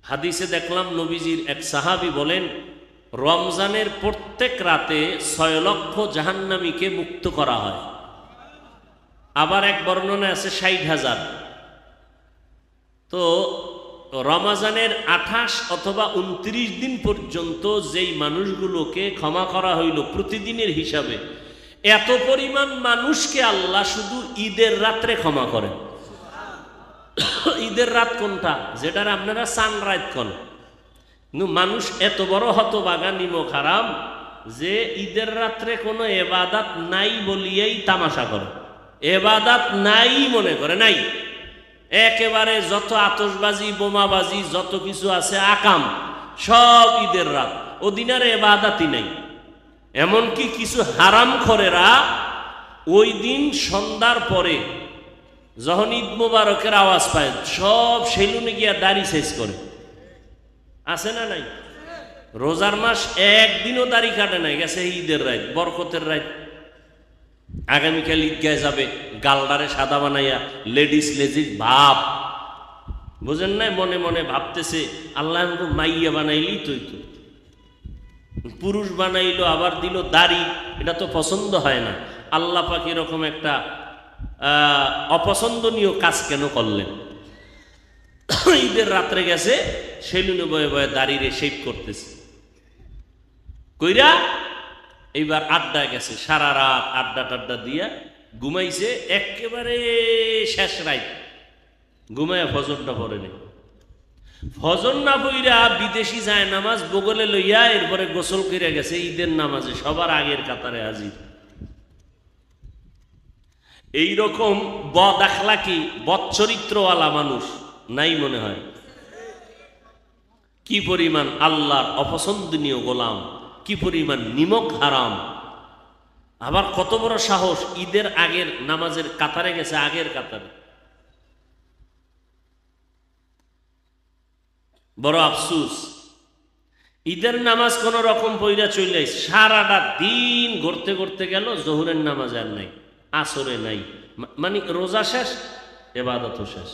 হাদিসে দেখলাম নবীজির এক সাহাবী বলেন, রমজানের প্রত্যেক রাতে 6 লক্ষ জাহান্নামীকে মুক্ত করা হয়। আবার এক বর্ণনা আছে 60,000। তো রমজানের 28 অথবা 29 দিন পর্যন্ত যেই মানুষগুলোকে ক্ষমা করা হইল প্রতিদিনের হিসাবে, এত পরিমাণ মানুষকে আল্লাহ শুধু ঈদের রাত্রে ক্ষমা করেন। ঈদের রাত কোনটা? যেটার আপনারা সানরাইজ কন। কিন্তু মানুষ এত বড় হতভাগা নিমক হারাম যে ঈদের রাত্রে কোনো এবাদাত নাই বলিয়েই তামাশা করে, এবাদাত নাই মনে করে, নাই। একেবারে যত আতশবাজি বোমাবাজি যত কিছু আছে আকাম সব ঈদের রাত, ও দিনের এবাদাতই নাই। এমনকি কিছু হারাম খোরেরা ওই দিন সন্ধ্যার পরে যখন ঈদ মোবারকের আওয়াজ পায় সব সেলুনে গিয়া দাড়ি শেষ করে, আছে না নাই? রোজার মাস একদিনও দাড়ি কাটে নাই, গেছে ঈদের রাত, বরকতের রাত। আগামীকাল ঈদগায় যাবে, গালডারে সাদা বানাইয়া লেডিস লেজিস ভাব, বুঝেন নাই? মনে মনে ভাবতেছে আল্লাহ আমাকে মাইয়া বানাইলি তুই, তো পুরুষ বানাইলো আবার দিল দাড়ি, এটা তো পছন্দ হয় না। আল্লাহ পাক এরকম একটা অপছন্দনীয় কাজ কেন করলেন? ঈদের রাত্রে গেছে সেলুনে বয়ে বয়ে দাড়িরে শেভ করতেছে, কইরা এইবার আড্ডা গেছে, সারা রাত আড্ডা টাড্ডা দিয়া ঘুমাইছে, একেবারে শেষ রাত ঘুমায় ফজরটা পড়ে নেই। ফজর না পইরা বিদেশি যায় নামাজ বগলে লইয়া এরপরে গোসল কইরা গেছে ঈদের নামাজে, সবার আগের কাতারে হাজির। এইরকম বদ আখলাকি বদচরিত্রওয়ালা মানুষ নাই মনে হয়? কি পরিমাণ আল্লাহর অপছন্দনীয় গোলাম, কি পরিমাণ নিমক হারাম। আবার কত বড় সাহস, ঈদের আগের নামাজের কাতারে গেছে, আগের কাতারে। বড় আফসুস, ঈদের নামাজ কোন রকম পইরা চলে আইছে, সারাটা দিন ঘুরতে ঘুরতে গেল, জোহরের নামাজ আর নাই, আসরে নাই, মানে রোজা শেষ, ইবাদত শেষ।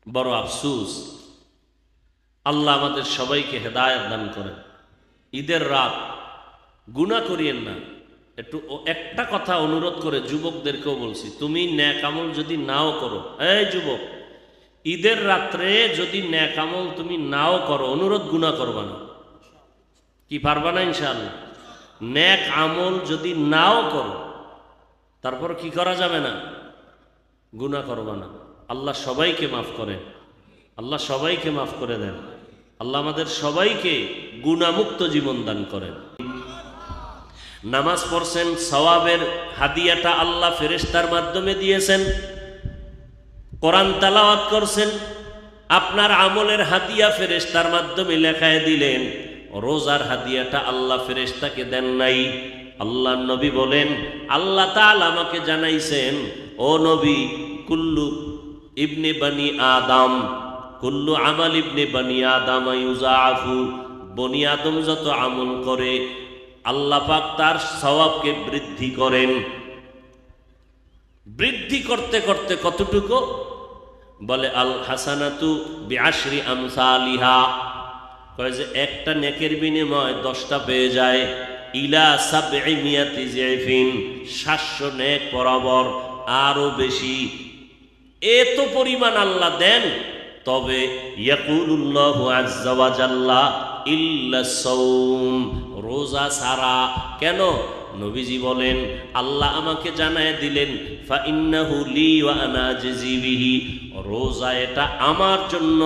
বড় আফসুস। আল্লাহ আমাদের সবাইকে হেদায়েত দান করেন। ঈদের রাত গুনাহ করিয়েন না। একটু একটা কথা অনুরোধ করে যুবকদেরকেও বলছি, তুমি নেক আমল যদি নাও করো, এই যুবক, ঈদের রাত্রে যদি নেক আমল তুমি নাও করো, অনুরোধ গুনাহ করবা না। কি পারবা না? ইনশাআল্লাহ। নেক আমল যদি নাও করো, তারপর কি করা যাবে না? গুনাহ করবা না। আল্লাহ সবাইকে মাফ করেন, আল্লাহ সবাইকে মাফ করে দেন, আল্লাহ আমাদের সবাইকে গুনাহমুক্ত জীবন দান করেন। নামাজ পড়ছেন, সওয়াবের হাদিয়াটা আল্লাহ ফেরেশতার মাধ্যমে দিয়েছেন। কোরআন তেলাওয়াত করছেন, আপনার আমলের হাদিয়া ফেরেশতার মাধ্যমে লেখায় দিলেন। রোজার হাদিয়াটা আল্লাহ ফেরেশতাকে দেন নাই। আল্লাহ নবী বলেন, আল্লাহ তাআলা আমাকে জানাইছেন, ও নবী, কুল্লু ইবনে বানি আদম, কুল্লু আমাল ইবনে বানি আদম ইউজাফু, বনি আদম যত আমল করে আল্লাহ পাক তার সওয়াবকে বৃদ্ধি করেন। বৃদ্ধি করতে করতে কতটুকু? বলে আল হাসানাতু বিআশরি আমসালিহা, কয় যে একটা নেকের বিনিময়ে 10টা পেয়ে যায়। ইলা সাবঈ মিয়াতি যায়ফিন, 700 নেক বরাবর, আরো বেশি। এত পরিমাণ আল্লাহ দেন। তবে ইয়াকুলুল্লাহু আযজা ওয়া জাল্লা ইল্লা সাওম, রোজা ছাড়া। কেন? নবীজি বলেন, আল্লাহ আমাকে জানায় দিলেন, ফা ইন্নাহু লি ওয়া আনা আজজি বিহি, রোজা এটা আমার জন্য,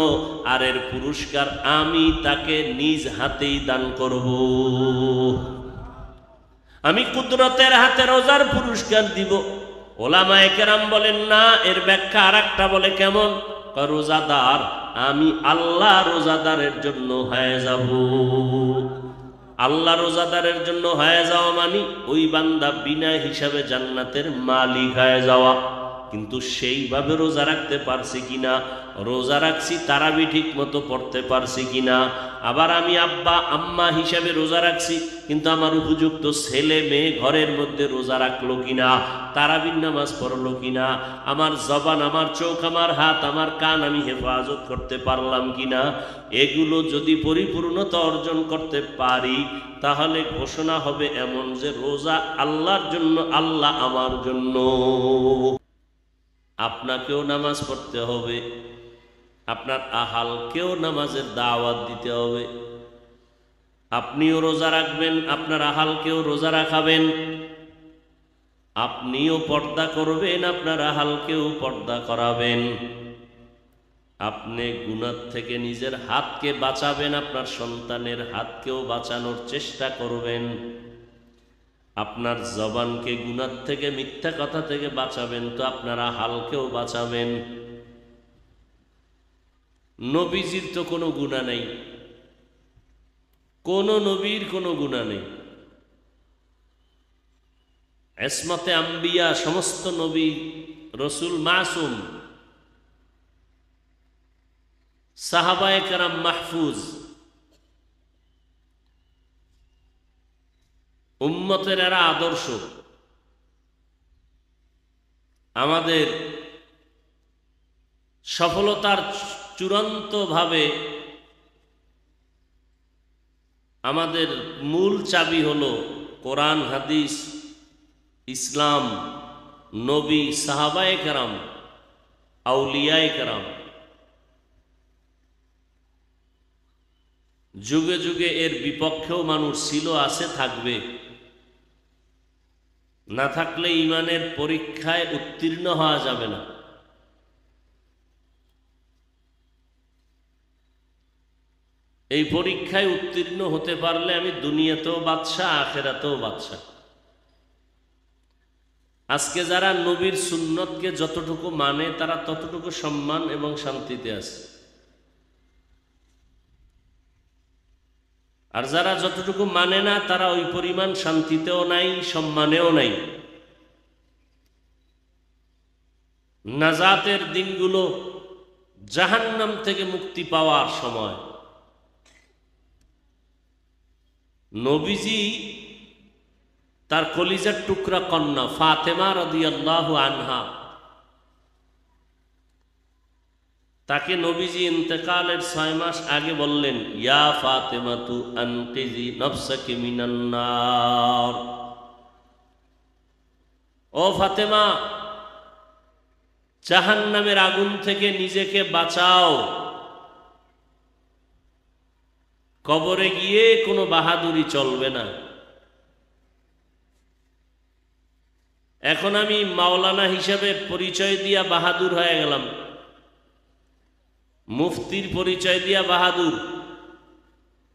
আর এর পুরস্কার আমি তাকে নিজ হাতেই দান করব। আমি কুদরতের হাতে রোজার পুরস্কার দিব। ওলামায়ে কেরাম বলেন না, এর ব্যাখ্যা আরেকটা বলে। কেমন? রোজাদার, আমি আল্লাহ রোজাদারের জন্য হয়ে যাব। আল্লাহ রোজাদারের জন্য হয়ে যাওয়া মানে ওই বান্দা বিনা হিসাবে জান্নাতের মালিক হয়ে যাওয়া। কিন্তু সেইভাবে রোজা রাখতে পারছি কিনা, রোজা রাখছি তারাবি ঠিক মতো পড়তে পারছি কিনা, আবার আমি আব্বা আম্মা হিসাবে রোজা রাখছি কিন্তু আমার উপযুক্ত ছেলে মেয়ে ঘরের মধ্যে রোজা রাখলো কিনা, তারাবির নামাজ পড়লো কিনা, আমার জবান, আমার চোখ, আমার হাত, আমার কান আমি হেফাজত করতে পারলাম কিনা, এগুলো যদি পরিপূর্ণতা অর্জন করতে পারি তাহলে ঘোষণা হবে এমন যে রোজা আল্লাহর জন্য, আল্লাহ আমার জন্য। আপনাকেও নামাজ পড়তে হবে, আপনার আহালকেও নামাজের দাওয়াত দিতে হবে। আপনিও রোজা রাখবেন, আপনার আহালকেও রোজা রাখাবেন, আপনিও পর্দা করবেন, আপনার আহালকেও পর্দা করাবেন। আপনি গুনাহ থেকে নিজের হাতকে বাঁচাবেন, আপনার সন্তানের হাতকেও বাঁচানোর চেষ্টা করবেন। আপনার জবানকে গুনাহ থেকে, মিথ্যা কথা থেকে বাঁচাবেন, তো আপনারা হালকেও বাঁচাবেন। নবীজির তো কোনো গুনাহ নেই, কোন নবীর কোনো গুনাহ নেই। ইসমতে আম্বিয়া, সমস্ত নবী রসুল মাসুম, সাহাবায়ে কেরাম মাহফুজ, উম্মতের এরা আদর্শ। আমাদের সফলতার চূড়ান্তভাবে আমাদের মূল চাবি হলো কোরআন, হাদিস, ইসলাম, নবী, সাহাবায়ে কেরাম, আউলিয়ায়ে কেরাম। যুগে যুগে এর বিপক্ষেও মানুষ ছিল, আছে, থাকবে। না থাকলে ঈমানের পরীক্ষায় উত্তীর্ণ হওয়া যাবে না। এই পরীক্ষায় উত্তীর্ণ হতে পারলে আমি দুনিয়াতেও বাদশা, আখিরাতেও বাদশা। আজকে যারা নবীর সুন্নতকে যতটুকু মানে তারা ততটুকু সম্মান এবং শান্তিতে আছে, আর যারা যতটুকু মানে না তারা ওই পরিমাণ শান্তিতেও নাই, সম্মানেও নাই। নাজাতের দিনগুলো, জাহান্নাম থেকে মুক্তি পাওয়ার সময়। নবীজি তার কলিজার টুকরা কন্যা ফাতেমা রাদিয়াল্লাহু আনহা, তাকে নবীজি ইন্তেকালের 6 মাস আগে বললেন, ইয়া ফাতেমাতু আনকিজি নফসাকি মিনান নার। ও ফাতেমা, জাহান্নামের আগুন থেকে নিজেকে বাঁচাও। কবরে গিয়ে কোনো বাহাদুরি চলবে না। এখন আমি মাওলানা হিসাবে পরিচয় দিয়া বাহাদুর হয়ে গেলাম, মুফতির পরিচয় দিয়া বাহাদুর,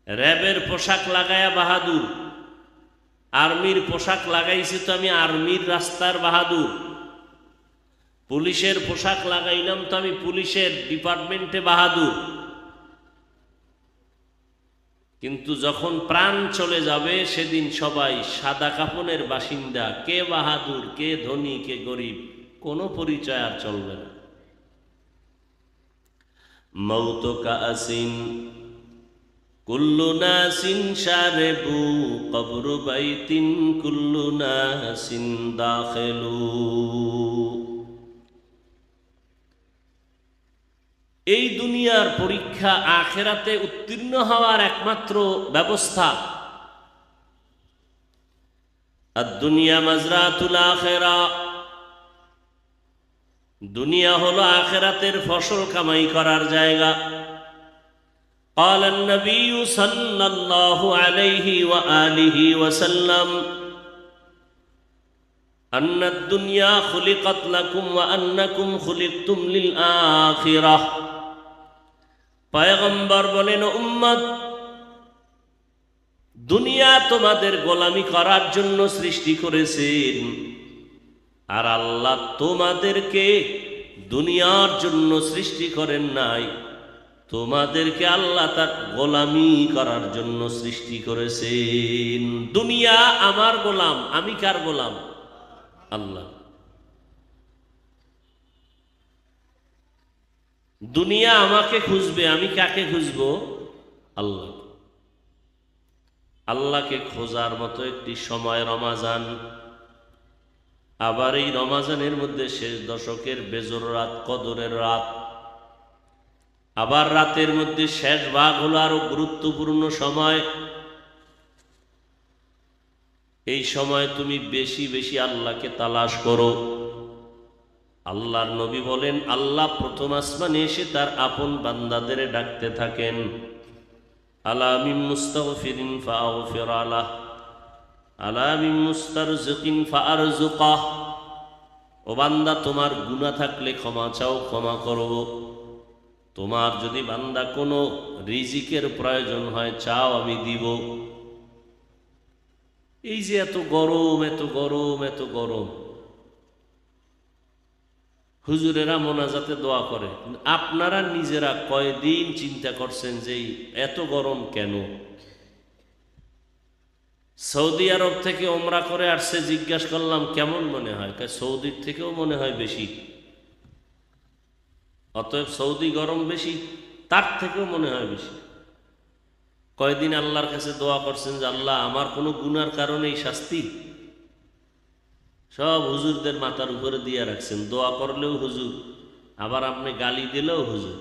র্যাবের পোশাক লাগায়া বাহাদুর, আর্মির পোশাক লাগাইছি তো আমি আর্মির রাস্তার বাহাদুর, পুলিশের পোশাক লাগাইলাম তো আমি পুলিশের ডিপার্টমেন্টে বাহাদুর। কিন্তু যখন প্রাণ চলে যাবে সেদিন সবাই সাদা কাফনের বাসিন্দা। কে বাহাদুর, কে ধনী, কে গরিব, কোনো পরিচয় আর চলবে না। মৌত কাসিন কুল্লু নাসিন শারিবু কবরু বাইতিন কুল্লু নাসিন দাখিলু। এই দুনিয়ার পরীক্ষা আখিরাতে উত্তীর্ণ হওয়ার একমাত্র ব্যবস্থা। আদ-দুনিয়া মাজরাতুল আখিরা, দুনিয়া হলো আখিরাতের ফসল কামাই করার জায়গা। قال النبي صلى الله عليه وآله وسلم أن الدنيا خلقت لكم وأنكم خلقتم للآخرة। পয়গম্বর বলেন, উম্মত, দুনিয়া তোমাদের গোলামি করার জন্য সৃষ্টি করেছেন, আর আল্লাহ তোমাদেরকে দুনিয়ার জন্য সৃষ্টি করেন নাই, তোমাদেরকে আল্লাহ তার গোলামি করার জন্য সৃষ্টি করেছেন। দুনিয়া আমার গোলাম, আমি কার গোলাম? আল্লাহ। দুনিয়া আমাকে খুঁজবে, আমি কাকে খুঁজবো? আল্লাহ। আল্লাহকে খোঁজার মতো একটি সময় রমাজান। আবার এই রমাজানের মধ্যে শেষ দশকের বেজর রাত, কদরের রাত। আবার রাতের মধ্যে শেষ ভাগ হলো আরো গুরুত্বপূর্ণ সময়। এই সময় তুমি বেশি বেশি আল্লাহকে তালাশ করো। আল্লাহর নবী বলেন, আল্লাহ প্রথম আসমানে এসে তার আপন বান্দাদের ডাকতে থাকেন, আলা মিন মুস্তাগফিরিন ফাগফির লাহ, আলা মিন মুস্তারজিকিন ফারজুকাহ। ও বান্দা, তোমার গুনাহ থাকলে ক্ষমা চাও, ক্ষমা করব। তোমার যদি বান্দা কোনো রিজিকের প্রয়োজন হয়, চাও, আমি দিব। এই যে এত গরম, এত গরম, এত গরম, হুজুরেরা মোনাজাতে দোয়া করে, আপনারা নিজেরা কয়দিন চিন্তা করছেন যে এত গরম কেন? সৌদি আরব থেকে ওমরা করে আসছে, জিজ্ঞাসা করলাম কেমন মনে হয়? সৌদির থেকেও মনে হয় বেশি। অতএব সৌদি গরম বেশি, তার থেকেও মনে হয় বেশি। কয়দিন আল্লাহর কাছে দোয়া করছেন যে আল্লাহ, আমার কোনো গুনার কারণে এই শাস্তি? সব হুজুরদের মাথার উপরে দিয়ে রাখছেন, দোয়া করলেও হুজুর, আবার আপনি গালি দিলেও হুজুর।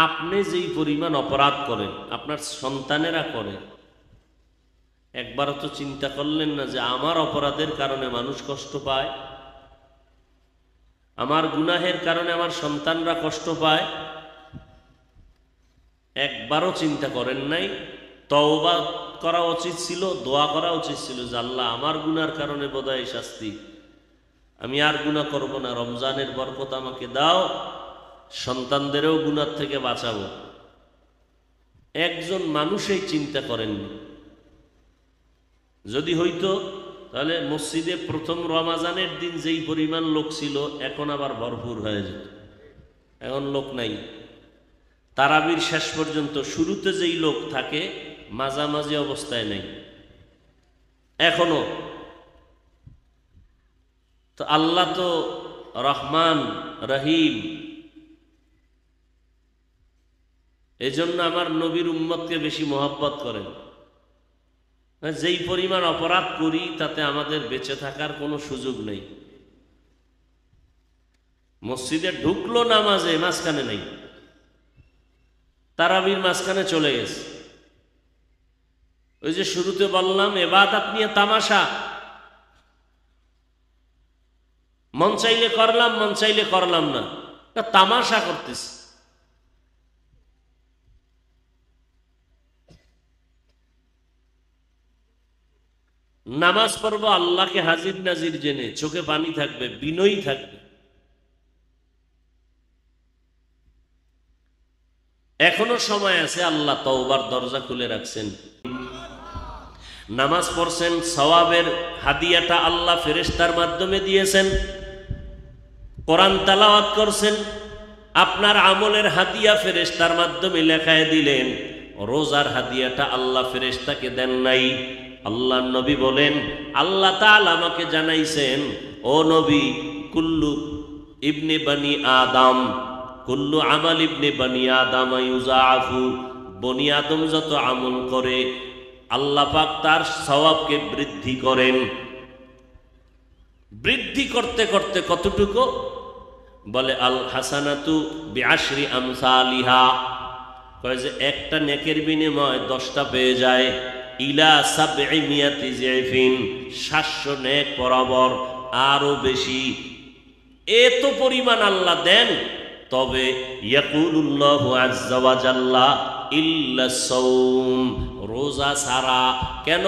আপনি যেই পরিমাণ অপরাধ করেন, আপনার সন্তানেরা করে, একবারও তো চিন্তা করলেন না যে আমার অপরাধের কারণে মানুষ কষ্ট পায়, আমার গুনাহের কারণে আমার সন্তানরা কষ্ট পায়? একবারও চিন্তা করেন নাই? তওবা করা উচিত ছিল, দোয়া করা উচিত ছিল যে আল্লাহ, আমার গুনার কারণে বোধহয় শাস্তি, আমি আর গুনাহ করব না, রমজানের বরকত আমাকে দাও, সন্তানদেরও গুনার থেকে বাঁচাবো। একজন মানুষই চিন্তা করেননি। যদি হইতো তাহলে মসজিদে প্রথম রমাজানের দিন যেই পরিমাণ লোক ছিল, এখন আবার ভরপুর হয়ে যেত। এখন লোক নাই। তারাবির শেষ পর্যন্ত শুরুতে যেই লোক থাকে, মাঝামাঝি অবস্থায় নাই এখনো। তো আল্লাহ তো রহমান রহিম, এজন্য আমার নবীর উম্মতকে বেশি মহব্বত করেন। যেই পরিমাণ অপরাধ করি তাতে আমাদের বেঁচে থাকার কোনো সুযোগ নেই। মসজিদে ঢুকলো নামাজে, মাঝখানে নেই, তারাবির মাঝখানে চলে গেছে। ওই যে শুরুতে বললাম, ইবাদত নিয়ে তামাশা, মন চাইলে করলাম, মন চাইলে করলাম না, তামাশা করতেছে। নামাজ পড়বো আল্লাহকে হাজির নাজির জেনে, চোখে পানি থাকবে, বিনয়ী থাকবে। এখনো সময় আছে, আল্লাহ তওবার দরজা খুলে রাখছেন। নামাজ পড়ছেন, সওয়াবের হাদিয়াটা আল্লাহ ফেরেশতার মাধ্যমে দিয়েছেন। কোরআন তেলাওয়াত করছেন, আপনার আমলের হাদিয়া ফেরেশতার মাধ্যমে লেখায় দিলেন। রোজার হাদিয়াটা আল্লাহ ফেরেশতাকে দেন নাই। আল্লাহ নবী বলেন, আল্লাহ তাআলা আমাকে জানাইছেন, ও নবী, কুল্লু ইবনে বানি আদম, কুল্লু আমাল ইবনে বানি আদম ইউজাফু, বনি আদম যত আমল করে আল্লাহ পাক তার সওয়াবকে বৃদ্ধি করেন। বৃদ্ধি করতে করতে কতটুকু? বলে আল হাসানাতু বিআশরি আমসালিহা, কয় যে একটা নেকের বিনিময়ে 10টা পেয়ে যায়। ইলা সাবঈ মিয়াতি জিফিন, 700 নেক বরাবর, আরো বেশি। এত পরিমাণ আল্লাহ দেন। তবে ইয়াকুলুল্লাহু আযজা ওয়া জাল্লা ইল্লা সাওম, রোজা ছাড়া। কেন?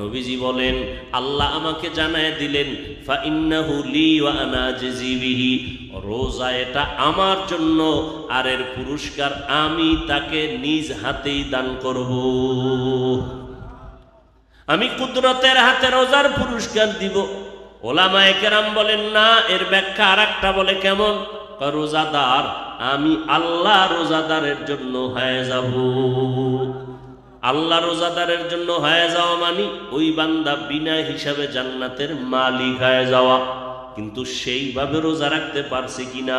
নবীজি বলেন, আল্লাহ আমাকে জানায় দিলেন, ফা ইন্নাহু লি ওয়া আনা আজজি বিহি, রোজা এটা আমার জন্য, আর এর পুরস্কার আমি তাকে নিজ হাতেই দান করব। আমি কুদরতের হাতে রোজার পুরস্কার দিব। ওলামায়ে কেরাম বলেন না, এর ব্যাখ্যা আরেকটা বলে। কেমন? রোজাদার, আমি আল্লাহ রোজাদারের জন্য হয়ে যাব। আল্লাহ রোজাদারের জন্য হয়ে যাওয়া মানে ওই বান্দা বিনা হিসাবে জান্নাতের মালিক হয়ে যাওয়া। কিন্তু সেইভাবে রোজা রাখতে পারছি কিনা,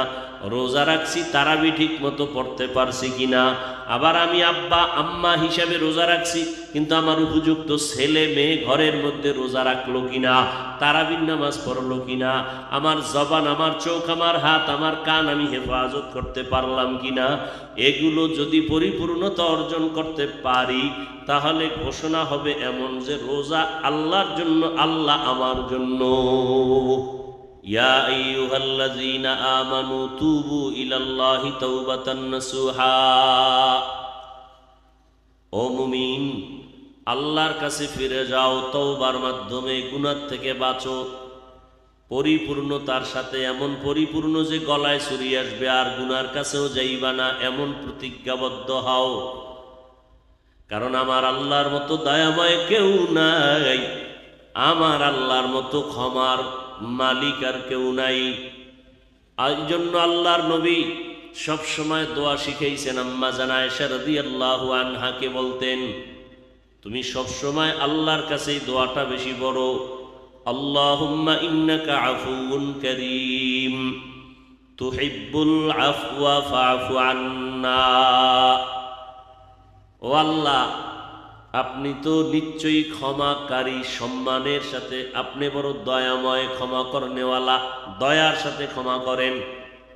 রোজা রাখছি তারাবি ঠিক মতো পড়তে পারছি কিনা, আবার আমি আব্বা আম্মা হিসাবে রোজা রাখছি কিন্তু আমার উপযুক্ত ছেলে মেয়ে ঘরের মধ্যে রোজা রাখলো কিনা, তারাবির নামাজ পড়লো কিনা, আমার জবান আমার চোখ আমার হাত আমার কান আমি হেফাজত করতে পারলাম কিনা, এগুলো যদি পরিপূর্ণতা অর্জন করতে পারি তাহলে ঘোষণা হবে এমন যে রোজা আল্লাহর জন্য, আল্লাহ আমার জন্য। ইয়া আইয়ুহাল্লাযীনা আমানু তুবু ইলাল্লাহি তাওবাতান নাসুহা, ও মুমিন আল্লাহর কাছে ফিরে যাও, তওবার মাধ্যমে গুনাহ থেকে বাঁচো পরিপূর্ণতার সাথে, এমন পরিপূর্ণ যে গলায় ছুরি আসবে আর গুনার কাছেও যাইবা না, এমন প্রতিজ্ঞাবদ্ধ হও। কারণ আমার আল্লাহর মতো দয়াময় কেউ নাই, আমার আল্লাহর মতো ক্ষমার মালিক আর কেউ নাই। এই জন্য আল্লাহর নবী সবসময় দোয়া শিখাইছেন। আম্মা জান আয়েশা রাদিয়াল্লাহু আনহাকে বলতেন, তুমি সবসময় আল্লাহর কাছে দোয়াটা বেশি বড়, আল্লাহুম্মা ইন্নাকা আফুউন কারীম তুহিব্বুল আফওয়া ফাআফু আন্না। ও আল্লাহ, আপনি তো নিশ্চয়ই ক্ষমাকারী, সম্মানের সাথে, আপনি বড় দয়াময়, ক্ষমা করনেওয়ালা, দয়ার সাথে ক্ষমা করেন।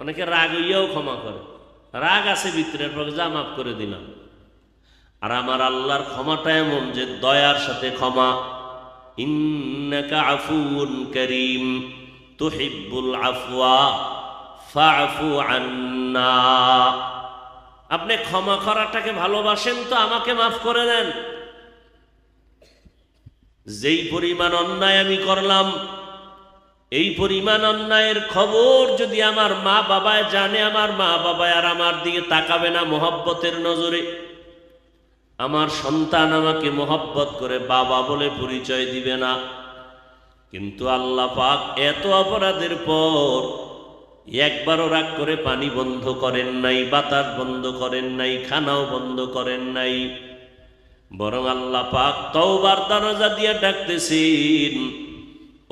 অনেকে রাগ হইয়াও ক্ষমা করে, রাগ আছে ভিতরের পর যা মাফ করে দিলাম। আর আমার আল্লাহর ক্ষমাটা এমন যে দয়ার সাথে ক্ষমা। ইন্নাকা আফুউন কারীম তুহিব্বুল আফওয়া ফাআফু আন্না। আপনি ক্ষমা করাটাকে ভালোবাসেন তো আমাকে মাফ করে দেন। যেই পরিমাণ অন্যায় আমি করলাম, এই পরিমাণ অন্যায়ের খবর যদি আমার মা বাবায় জানে, আমার মা বাবায় আর আমার দিকে তাকাবে না মহব্বতের নজরে। আমার সন্তান আমাকে মহব্বত করে বাবা বলে পরিচয় দিবে না। কিন্তু আল্লাহ পাক এত অপরাধের পর একবারও রাগ করে পানি বন্ধ করেন নাই, বাতাস বন্ধ করেন নাই, খানাও বন্ধ করেন নাই। বরং আল্লাহ পাক তওবার দরজা দিয়ে ডাকতেছেন,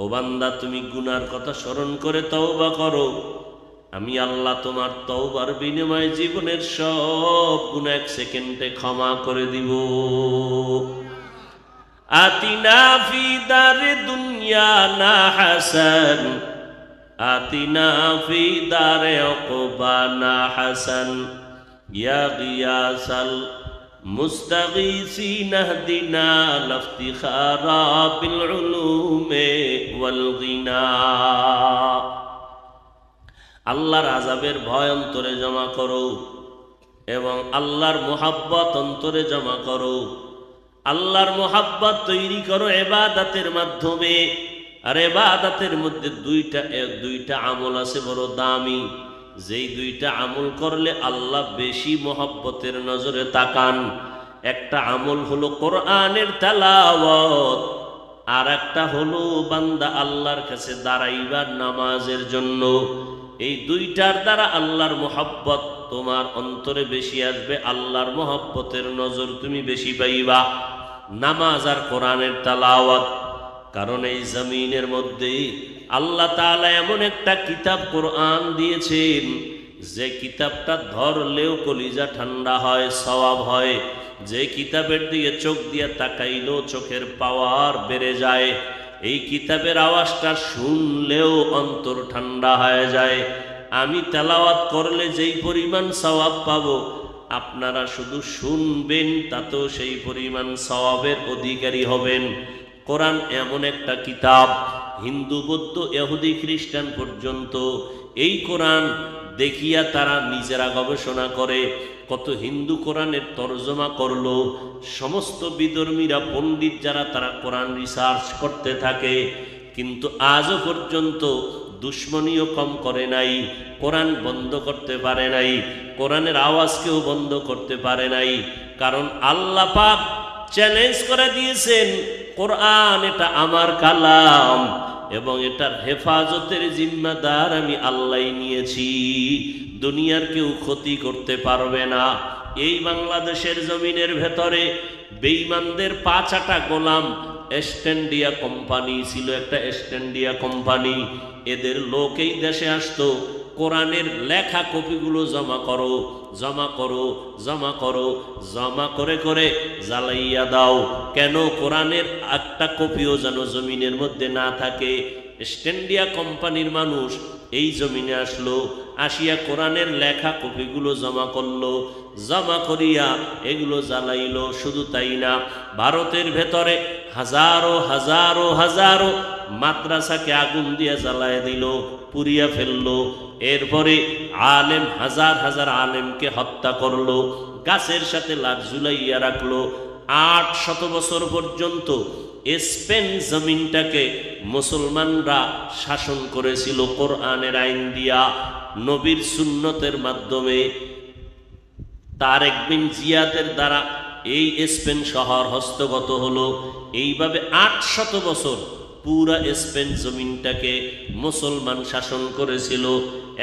ও বান্দা তুমি গুনার কথা স্মরণ করে তওবা করো, আমি আল্লাহ তোমার তওবার বিনিময়ে জীবনের সব গুনাহ এক সেকেন্ডে ক্ষমা করে দিব। আতিনা ফি দারে দুনিয়া না হাসান, আতিনা ফি দারে উকবা না হাসান, ইয়া গিয়াসাল মুস্তাগীসিন ইহদিনা লাফতিখারা বিল উলুমে ওয়াল গিনা। আল্লাহর আযাবের ভয় অন্তরে জমা করো এবং আল্লাহর মুহাব্বত অন্তরে জমা করো। আল্লাহর মুহাব্বত তৈরি করো ইবাদতের মাধ্যমে। আর ইবাদতের মধ্যে দুইটা আমল আছে বড় দামি, যেই দুইটা আমল করলে আল্লাহ বেশি মুহাব্বতের নজরে তাকান। একটা আমল হলো কোরআনের তেলাওয়াত, আর একটা হলো বান্দা আল্লাহর কাছে দাঁড়াইবার নামাজের জন্য। এই দুইটার দ্বারা আল্লাহর মুহাব্বত তোমার অন্তরে বেশি আসবে, আল্লাহর মুহাব্বতের নজর তুমি বেশি পাইবা। নামাজ আর কোরআনের তেলাওয়াত। কারণ এই জমিনের মধ্যে আল্লাহ তাআলা এমন একটা কিতাব কোরআন দিয়েছেন, যে কিতাবটা ধরলেও কলিজা ঠান্ডা হয়, সওয়াব হয়। যে কিতাবের দিকে চোখ দিয়ে তাকাইলেও চোখের পাওয়ার বেড়ে যায়। এই কিতাবের আওয়াজটা শুনলেও অন্তর ঠান্ডা হয়ে যায়। আমি তেলাওয়াত করলে যেই পরিমাণ সওয়াব পাবো, আপনারা শুধু শুনবেন তাতেও সেই পরিমাণ সওয়াবের অধিকারী হবেন। কোরআন এমন একটা কিতাব, হিন্দু বৌদ্ধ ইহুদি খ্রিস্টান পর্যন্ত এই কোরআন দেখিয়া তারা নিজেরা গবেষণা করে। কত হিন্দু কোরআনের তরজমা করলো, সমস্ত বিধর্মীরা পণ্ডিত যারা তারা কোরআন রিসার্চ করতে থাকে, কিন্তু আজও পর্যন্ত দুশ্মনীও কম করে নাই, কোরআন বন্ধ করতে পারে নাই, কোরআনের আওয়াজকেও বন্ধ করতে পারে নাই। কারণ আল্লাহ পাক চ্যালেঞ্জ করে দিয়েছেন, কোরআন এটা আমার কালাম এবং এটার হেফাজতের জিম্মাদার আমি আল্লাহ নিয়েছি, দুনিয়ার কেউ ক্ষতি করতে পারবে না। এই বাংলাদেশের জমিনের ভেতরে বেঈমানদের 5 আটা গোলাম ইস্ট ইন্ডিয়া কোম্পানি ছিল, একটা ইস্ট ইন্ডিয়া কোম্পানি। এদের লোকেই দেশে আসতো, কোরআনের লেখা কপিগুলো জমা করো, জমা করো, জমা করো, জমা করে করে জ্বালাইয়া দাও। কেন? কোরআনের একটা কপিও যেন জমিনের মধ্যে না থাকে। ইস্ট ইন্ডিয়া কোম্পানির মানুষ এই জমিনে আসলো, আসিয়া কোরআনের লেখা কপিগুলো জমা করলো, জমা করিয়া এগুলো জ্বালাইলো। শুধু তাই না, ভারতের ভেতরে হাজারো হাজারো হাজারো মাদ্রাসাকে আগুন দিয়ে জ্বালায় দিল, পুড়িয়া ফেললো। এরপরে আলেম, হাজার হাজার আলেমকে হত্যা করলো, গাছের সাথে লাশ ঝুলাইয়া রাখলো। 800 বছর পর্যন্ত স্পেন জমিনটাকে মুসলমানরা শাসন করেছিল কোরআনের আইন দিয়া, নবীর সুন্নতের মাধ্যমে। তারেক বিন জিয়াদের দ্বারা এই স্পেন শহর হস্তগত হলো। এইভাবে 800 বছর পুরা স্পেন জমিনটাকে মুসলমান শাসন করেছিল।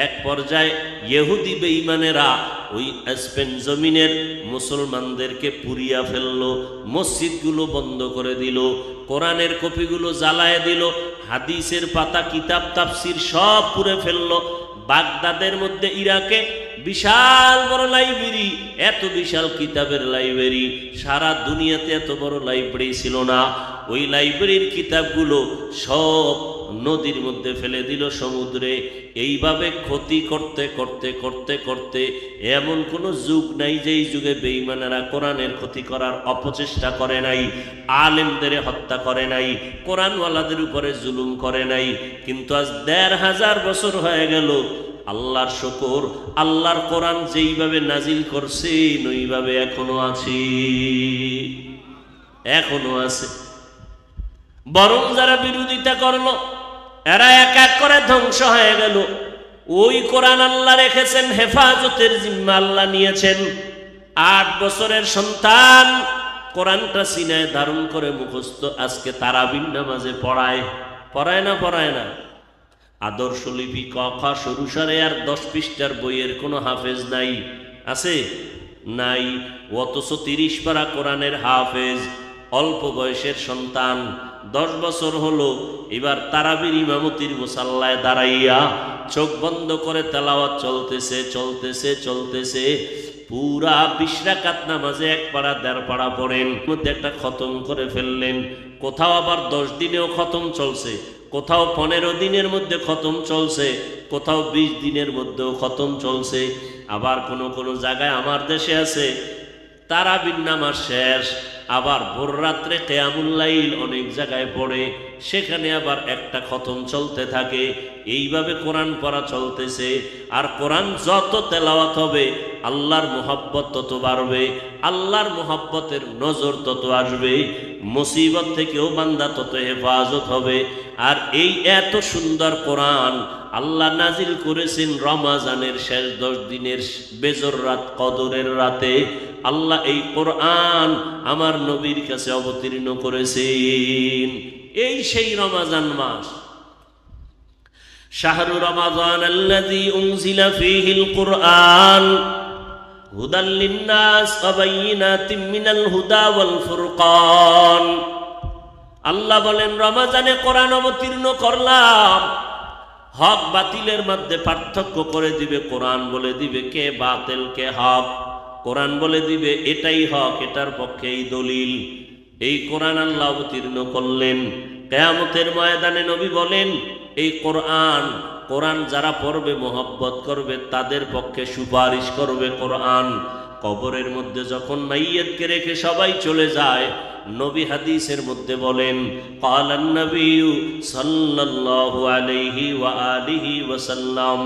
এক পর্যায়ে ইহুদি বেঈমানেরা ওই স্পেন জমিনের মুসলমানদেরকে পুড়িয়া ফেললো, মসজিদগুলো বন্ধ করে দিল, কোরআনের কপিগুলো জ্বালায় দিল, হাদিসের পাতা, কিতাব, তাফসির সব পুড়ে ফেললো। বাগদাদের মধ্যে, ইরাকে বিশাল বড় লাইব্রেরি, এত বিশাল কিতাবের লাইব্রেরি, সারা দুনিয়াতে এত বড় লাইব্রেরি ছিল না। ওই লাইব্রেরির কিতাবগুলো সব নদীর মধ্যে ফেলে দিল, সমুদ্রে। এইভাবে ক্ষতি করতে করতে করতে করতে এমন কোনো যুগ নাই যেই যুগে বেঈমানেরা কোরআনের ক্ষতি করার অপচেষ্টা করে নাই, আলেমদের হত্যা করে নাই, কোরআনওয়ালাদের উপরে জুলুম করে নাই। কিন্তু আজ 1500 বছর হয়ে গেল। আল্লাহর শুকর, আল্লাহর কোরআন যেইভাবে নাজিল করছেন ওইভাবে এখনো আছে, এখনো আছে। বরং যারা বিরোধিতা করলো এরা এক এক করে ধ্বংস হয়ে গেল। ওই কোরআন আল্লাহ রেখেছেন, হেফাজতের জিম্মা আল্লাহ নিয়েছেন। 8 বছরের সন্তান কোরআনটা সিনায় ধারণ করে মুখস্থ আজকে তারাবির নামাজে পড়ায়, পড়ায় না? পড়ায় না? আদর্শ লিপি ক খ সরু সারে আর 10 পৃষ্ঠার বইয়ের কোনো হাফেজ নাই, আছে? নাই। অথচ 30 পারা কোরআনের হাফেজ, অল্প বয়সের সন্তান, 10 বছর হলো, এবার তারাবির ইমামতির মুসাল্লায় দাঁড়াইয়া চোখ বন্ধ করে তেলাওয়াত চলতেছে চলতেছে চলতেছে। পুরা 20 রাকাত নামাজে 1 পারা 1.5 পারা পড়েন, মধ্যে একটা খতম করে ফেললেন। কোথাও আবার 10 দিনেও খতম চলছে, কোথাও 15 দিনের মধ্যে খতম চলছে, কোথাও 20 দিনের মধ্যেও খতম চলছে। আবার কোনো কোনো জায়গায় আমার দেশে আছে তারাবির নামাজ শেষ, আবার ভোর রাত্রে কিয়ামুল লাইল অনেক জায়গায় পড়ে, সেখানে আবার একটা খতম চলতে থাকে। এইভাবে কোরআন পড়া চলতেছে। আর কোরআন যত তেলাওয়াত হবে আল্লাহর মুহাব্বত তত বাড়বে, আল্লাহর মুহাব্বতের নজর তত আসবে, মুসিবত থেকেও বান্দা তত হেফাজত হবে। আর এই এত সুন্দর কোরআন আল্লাহ নাজিল করেছেন রমাজানের শেষ 10 দিনের বেজর রাত, কদরের রাতে। আল্লাহ এই কোরআন আমার নবীর কাছে অবতীর্ণ করেছেন। এই সেই রমাজান মাস, শাহরু রমাজান আল্লাযী উনজিলা ফীহিল কুরআন হুদাল লিন্নাস ওয়া বাইয়িনাতিম মিনাল হুদা ওয়াল ফুরকান। আল্লাহ বলেন রমাজানে কোরআন অবতীর্ণ করলাম, হক বাতিলের মধ্যে পার্থক্য করে দিবে। কোরআন বলে দিবে কে বাতিল কে হক, কোরআন বলে দিবে এটাই হক, এটার পক্ষে এই দলিল। এই কোরআন আল্লাহ অবতীর্ণ করলেন। কিয়ামতের ময়দানে নবী বলেন এই কোরআন, কোরআন যারা পড়বে মুহাব্বত করবে তাদের পক্ষে সুপারিশ করবে কোরআন। কবরের মধ্যে যখন মাইয়্যিতকে রেখে সবাই চলে যায়, নবী হাদিসের মধ্যে বলেন ক্বালান নবিয়্যু সাল্লাল্লাহু আলাইহি ওয়া আলিহি ওয়াসাল্লাম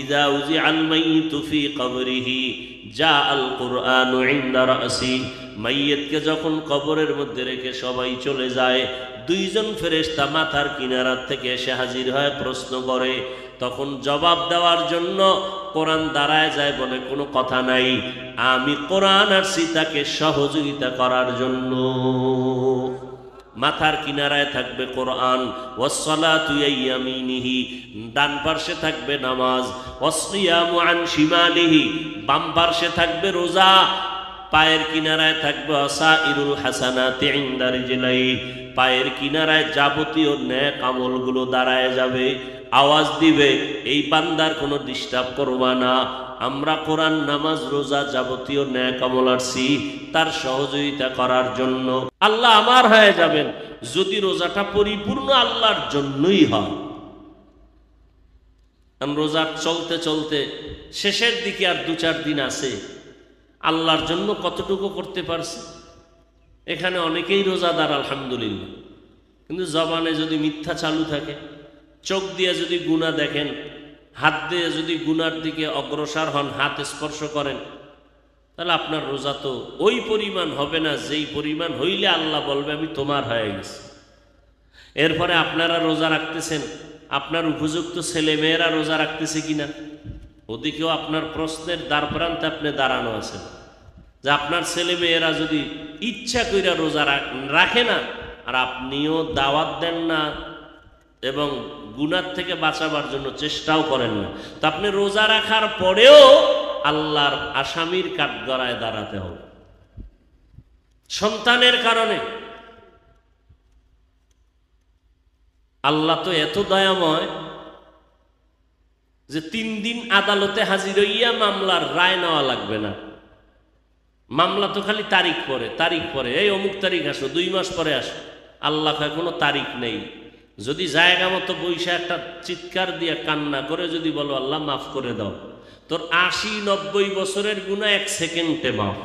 ইযা উযিআল মাইয়িতু ফি কবরিহি জাআল কুরআনু ইনদা রাসি। মাইয়্যিতকে যখন কবরের মধ্যে রেখে সবাই চলে যায়, 2 জন ফেরেশতা মাথার কিনারা থেকে এসে হাজির হয়, প্রশ্ন করে। তখন জবাব দেওয়ার জন্য কোরআন দাঁড়ায় যায়, বলে কোনো কথা নাই, আমি কোরআন আসছি তাকে সহযোগিতা করার জন্য। মাথার কিনারায় থাকবে কোরআন, ওয়াসসালাতু ইয়ামিনিহি, ডান পাশে থাকবে নামাজ, ওয়াসসিয়ামু আন শিমালিহি, বাম পাশে থাকবে রোজা। পায়ের কিনারায় থাকবে আসাইরুল হাসানাতি ইনদা রিজলাই, পায়ের কিনারায় যাবতীয় নেক আমলগুলো দাঁড়ায় যাবে, আওয়াজ দিবে, এই বান্দার কোনো ডিস্টার্ব করবা না, আমরা কোরআন নামাজ রোজা যাবতীয় নেক আমল আসছি তার সহযোগিতা করার জন্য। আল্লাহ আমার হয়ে যাবেন যদি রোজাটা পরিপূর্ণ আল্লাহর জন্যই হয়। রোজা চলতে চলতে শেষের দিকে আর 2-4 দিন আছে, আল্লাহর জন্য কতটুকু করতে পারছি। এখানে অনেকেই রোজাদার আলহামদুলিল্লাহ, কিন্তু জবানে যদি মিথ্যা চালু থাকে, চোখ দিয়ে যদি গুনাহ দেখেন, হাত দিয়ে যদি গুনার দিকে অগ্রসর হন, হাত স্পর্শ করেন, তাহলে আপনার রোজা তো ওই পরিমাণ হবে না যেই পরিমাণ হইলে আল্লাহ বলবে আমি তোমার হয়ে গেছি। এরপরে আপনারা রোজা রাখতেছেন, আপনার উপযুক্ত ছেলে মেয়েরা রোজা রাখতেছে কিনা, ওদিকেও আপনার প্রশ্নের দ্বার প্রান্তে আপনি দাঁড়ানো আছেন যে আপনার ছেলে মেয়েরা যদি ইচ্ছা কইরা রোজা রাখে না আর আপনিও দাওয়াত দেন না এবং গুনার থেকে বাঁচাবার জন্য চেষ্টাও করেন না, তো আপনি রোজা রাখার পরেও আল্লাহর আসামির কাঠগড়ায় দাঁড়াতে হবে সন্তানের কারণে। আল্লাহ তো এত দয়াময় যে 3 দিন আদালতে হাজির হইয়া মামলার রায় নেওয়া লাগবে না। মামলা তো খালি তারিখ পরে, এই অমুক তারিখ আসো, 2 মাস পরে আসো। আল্লাহ কয় কোনো তারিখ নেই। যদি জায়গা মতো বৈশা একটা চিৎকার দিয়ে কান্না করে যদি বলো আল্লাহ মাফ করে দাও, তোর 80-90 বছরের গুনাহ 1 সেকেন্ডে মাফ।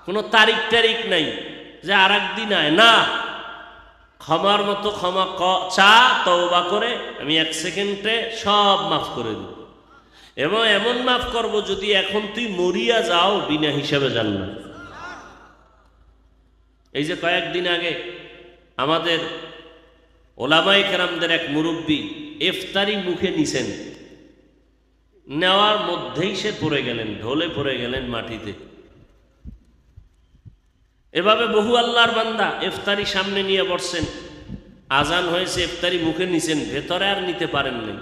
কোনো তারিখ নাই যে আর একদিন আয় না, ক্ষমার মতো ক্ষমা চা, তওবা করে আমি 1 সেকেন্ডে সব মাফ করে দেব। এবং এমন মাফ করব যদি এখন তুই মরিয়া যাও বিনা হিসাবে জান্নাত। এই যে কয়েকদিন আগে আমাদের ওলামায়ে কেরামদের এক মুরব্বী ইফতারি মুখে নিছেন, নেওয়ার মধ্যেই সে পড়ে গেলেন, ঢলে পড়ে গেলেন মাটিতে। এভাবে বহু আল্লাহর বান্দা ইফতারি সামনে নিয়ে বসছেন, আজান হয়েছে, ইফতারি মুখে নিছেন, ভেতরে আর নিতে পারেন নাই,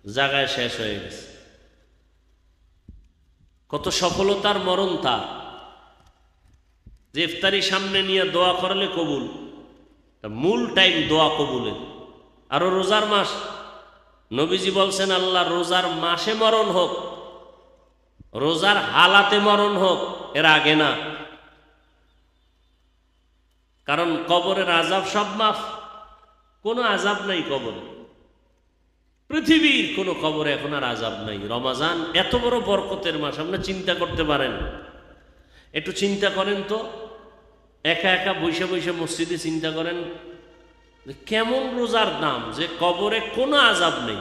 জায়গায় শেষ হয়ে গেছে। কত সফলতার মরণ তার যে ইফতারি সামনে নিয়ে দোয়া করলে কবুল, মূল টাইম দোয়া কবুলের। আরো রোজার মাস, নবীজি বলছেন আল্লাহ রোজার মাসে মরণ হোক, রোজার হালাতে মরণ হোক, এর আগে না। কারণ কবরের আযাব সব মাফ, কোনো আযাব নাই কবরে, পৃথিবীর কোনো কবরে এখন আর আযাব নাই। রমাজান এত বড় বরকতের মাস, আপনি চিন্তা করতে পারেন, একটু চিন্তা করেন তো, একা একা বসে বসে মসজিদে চিন্তা করেন কেমন রোজার দাম যে কবরে কোনো আযাব নেই।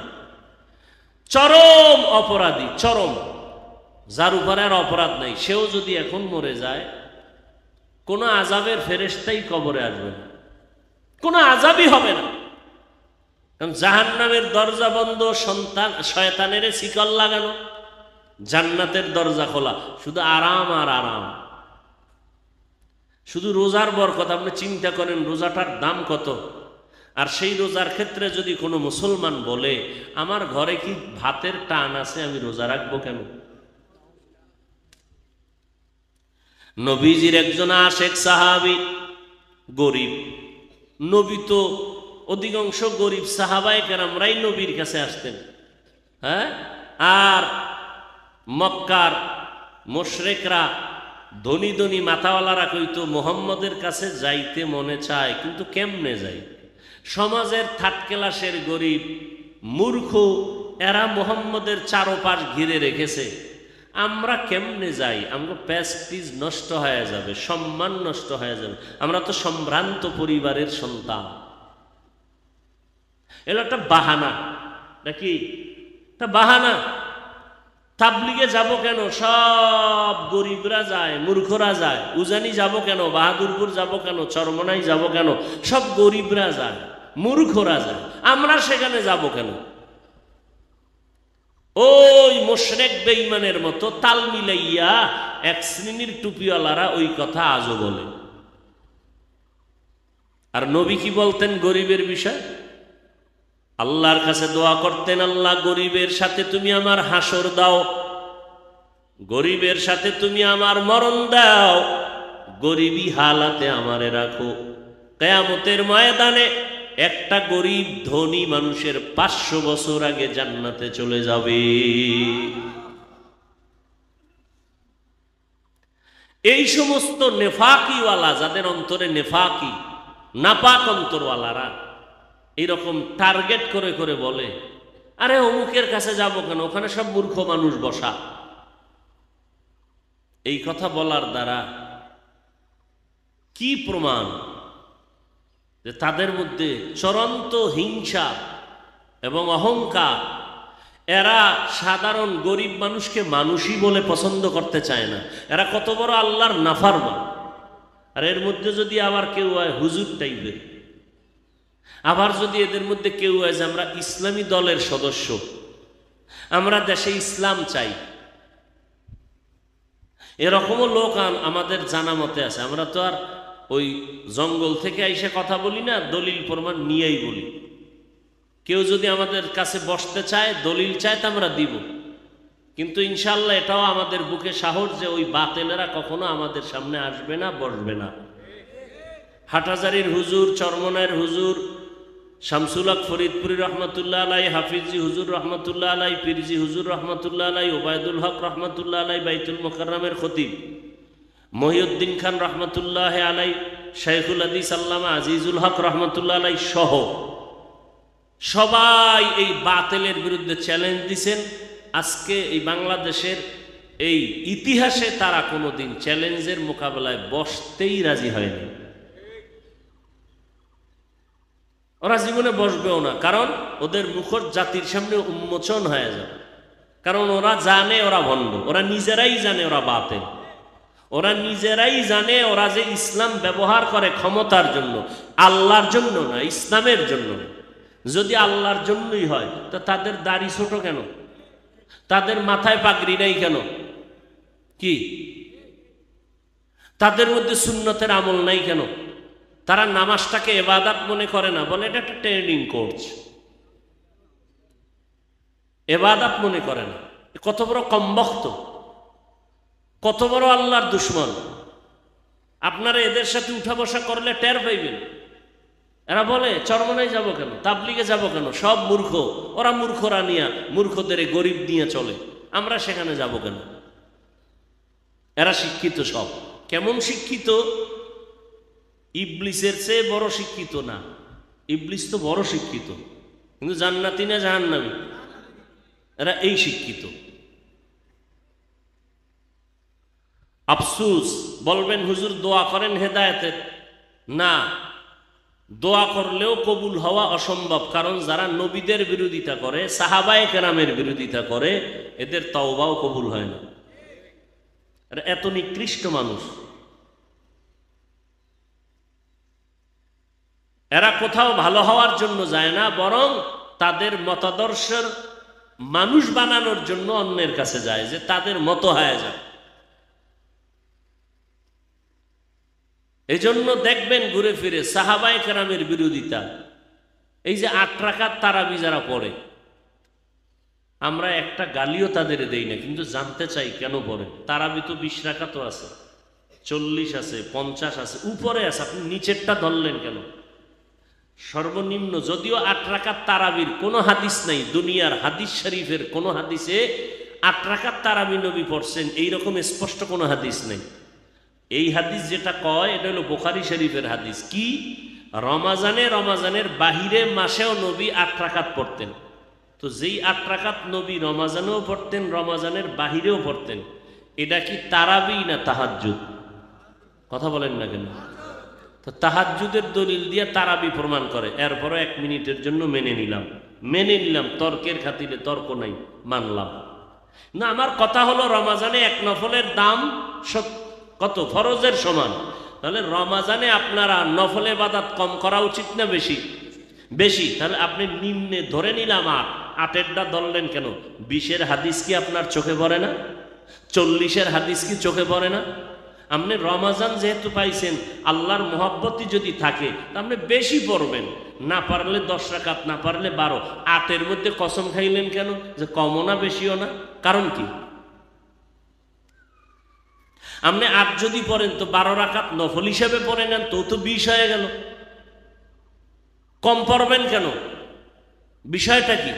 চরম অপরাধী, চরম, যার উপরে আর অপরাধ নাই, সেও যদি এখন মরে যায় কোনো আযাবের ফেরেশতাই কবরে আসবে না, কোনো আযাবই হবে না। কারণ জাহান্নামের দরজা বন্ধ, শয়তানের শিকল লাগানো, জান্নাতের দরজা খোলা, শুধু আরাম আর আরাম। শুধু রোজার বরকত, আপনি চিন্তা করেন রোজাটার দাম কত। আর সেই রোজার ক্ষেত্রে যদি কোনো মুসলমান বলে আমার ঘরে কি ভাতের টান আছে, আমি রোজা রাখবো কেন? নবীজির একজন আশেক সাহাবী, গরিব, নবী তো অধিকাংশ গরিব সাহাবায়ে কেরামরাই নবীর কাছে আসতেন। হ্যাঁ, আর মক্কার মুশরিকরা, ধনী ধনী মাথাওয়ালারা কইতো মুহাম্মদের কাছে যাইতে মনে চায়, কিন্তু কেমনে যাই? সমাজের থার্ড ক্লাসের গরিব মূর্খ এরা মুহাম্মদের চারপাশ ঘিরে রেখেছে, আমরা কেমনে যাই? আমরা প্রেস্টিজ নষ্ট হয়ে যাবে, সম্মান নষ্ট হয়ে যাবে, আমরা তো সম্ভ্রান্ত পরিবারের সন্তান। এলো একটা বাহানা, নাকি একটা বাহানা। তাবলিগে যাব কেন? সব গরিবরা যায়, মূর্খরা যায়। উজানি যাব কেন? বাহাদুরপুর যাব কেন? চরমনাই যাব কেন? সব গরিবরা যায়, মূর্খরা যায়, আমরা সেখানে যাব কেন? ওই মুশরিক বেঈমানের মতো তাল মিলাইয়া এক শ্রেণীর টুপিওয়ালারা ওই কথা আজও বলে। আর নবী কি বলতেন গরিবের বিষয়? আল্লাহর কাছে দোয়া করতেন, আল্লাহ গরিবের সাথে তুমি আমার হাসর দাও, গরিবের সাথে তুমি আমার মরণ দাও, গরিবী হালাতে আমারে রাখো। কিয়ামতের ময়দানে একটা গরিব ধনী মানুষের 500 বছর আগে জান্নাতে চলে যাবে। এই সমস্ত নেফাকিওয়ালা, যাদের অন্তরে নেফাকি, নাপাক অন্তরওয়ালারা এইরকম টার্গেট করে করে বলে, আরে অমুকের কাছে যাব কেন, ওখানে সব মূর্খ মানুষ বসা। এই কথা বলার দ্বারা কি প্রমাণ যে তাদের মধ্যে চূড়ান্ত হিংসা এবং অহংকার। এরা সাধারণ গরিব মানুষকে মানুষই বলে পছন্দ করতে চায় না। এরা কত বড় আল্লাহর নাফরমান। আর এর মধ্যে যদি আবার কেউ হয় হুজুর টাইপের, আবার যদি এদের মধ্যে কেউ হয় যে আমরা ইসলামী দলের সদস্য, আমরা দেশে ইসলাম চাই, এরকমও লোক আমাদের জানা মতে আছে। আমরা তো আর ওই জঙ্গল থেকে এসে কথা বলি না, দলিল প্রমাণ নিয়েই বলি। কেউ যদি আমাদের কাছে বসতে চায়, দলিল চায়, তা আমরা দিব। কিন্তু ইনশাআল্লাহ এটাও আমাদের বুকে সাহস যে ওই বাতেলেরা কখনো আমাদের সামনে আসবে না, বসবে না। হাটহাজারীর হুজুর, চরমনায়ের হুজুর, শামসুল হক ফরিদপুরি রহমতুল্লাহ আলাই, হাফিজি হুজুর রহমতুল্লাহ আলাই, পিরজি হুজুর রহমতুল্লাহ আলাই, ওবায়দুল হক রহমতুল্লাহ আলাই, বাইতুল মোকাররমের খতিব মহিউদ্দিন খান রহমতুল্লাহ আলাই, শাইখুল হাদিস আল্লামা আজিজুল হক রহমতুল্লাহ আলাই সহ সবাই এই বাতিলের বিরুদ্ধে চ্যালেঞ্জ দিছেন। আজকে এই বাংলাদেশের এই ইতিহাসে তারা কোনোদিন চ্যালেঞ্জের মোকাবেলায় বসতেই রাজি হয়নি। ওরা জীবনে বসবেও না, কারণ ওদের মুখর জাতির সামনে উন্মোচন হয়ে যাবে। কারণ ওরা জানে ওরা ভণ্ড, ওরা নিজেরাই জানে ওরা বাতিল, ওরা নিজেরাই জানে ওরা যে ইসলাম ব্যবহার করে ক্ষমতার জন্য, আল্লাহর জন্য না, ইসলামের জন্য। যদি আল্লাহর জন্যই হয় তো তাদের দাড়ি ছোট কেন, তাদের মাথায় পাগড়ি নাই কেন, কি তাদের মধ্যে সুন্নতের আমল নাই কেন? তারা নামাজটাকে ইবাদত মনে করে না, বলে এটা একটা ট্রেনিং কোর্স, ইবাদত মনে করে না। কত বড় কমবক্ত, কত বড় আল্লাহর দুশ্মন। আপনারা এদের সাথে উঠা বসা করলে টের পাইবেন। এরা বলে চরমনায় যাব কেন, তাবলিগে যাব কেন, সব মূর্খ, ওরা মূর্খরা নিয়ে, মূর্খদের গরিব নিয়ে চলে, আমরা সেখানে যাব কেন? এরা শিক্ষিত সব। কেমন শিক্ষিত? ইবলিসের চেয়ে বড় শিক্ষিত না। ইবলিস তো বড় শিক্ষিত, কিন্তু জান্নাতি না জাহান্নামী? এরা এই শিক্ষিত। আফসুস, বলবেন হুজুর দোয়া করেন হেদায়েতের। না, দোয়া করলেও কবুল হওয়া অসম্ভব। কারণ যারা নবীদের বিরোধিতা করে, সাহাবায়ে কেরামের বিরোধিতা করে, এদের তওবাও কবুল হয় না। এত নিকৃষ্ট মানুষ। এরা কোথাও ভালো হওয়ার জন্য যায় না, বরং তাদের মতাদর্শের মানুষ বানানোর জন্য অন্যের কাছে যায়, যে তাদের মতো হয়ে যায়। এই জন্য দেখবেন ঘুরে ফিরে সাহাবায়ে কেরামের বিরোধিতা। এই যে 8 রাকাত তারাবি যারা পড়ে, আমরা একটা গালিও তাদের দেই না, কিন্তু জানতে চাই কেন পড়ে। তারাবি তো 20 রাকাতও আছে, 40 আছে, 50 আছে, উপরে আছে, আপনি নিচেরটা ধরলেন কেন? সর্বনিম্ন যদিও 8 রাকাত তারাবির কোনো হাদিস নাই, দুনিয়ার হাদিস শরীফের কোনো হাদিসে 8 রাকাত তারাবি নবী পড়ছেন এইরকম স্পষ্ট কোনো হাদিস নেই। এই হাদিস যেটা কয় এটা হলো বুখারী শরীফের হাদিস। কি? রমাজানের বাহিরে মাসেও নবী 8 রাকাত পড়তেন। তো যেই 8 রাকাত নবী রমাজানেও পড়তেন, রমাজানের বাহিরেও পড়তেন, এটা কি তারাবি না তাহাজ্জুদ? কথা বলেন না কেন? তো তাহাজ্জুদের দলিল দিয়ে তারাবি প্রমাণ করে। এরপরও 1 মিনিটের জন্য মেনে নিলাম, তর্কের খাতিরে, তর্ক নাই, মানলাম না। আমার কথা হলো রমাজানে 1 নফলের দাম কত? ফরজের সমান। তাহলে রমাজানে আপনারা নফল ইবাদত কম করা উচিত না বেশি? বেশি। তাহলে আপনি নিম্নে ধরে নিলাম 8, 8এরটা ধরলেন কেন? 20-এর হাদিস কি আপনার চোখে পড়ে না? 40-এর হাদিস কি চোখে পড়ে না? আপনি রমাজান যেহেতু পাইছেন, আল্লাহর মহব্বতই যদি থাকে তা আপনি বেশি পড়বেন। না পারলে 10 রাকাত, না পারলে 12। 8-এর মধ্যে কসম খাইলেন কেন যে কমও না বেশিও না? কারণ কি? আপনি 8 যদি পড়েন তো 12 রাকাত নফল হিসেবে পড়ে নেন, তো 20 হয়ে গেল। কম পড়বেন কেন? বিষয়টা কি?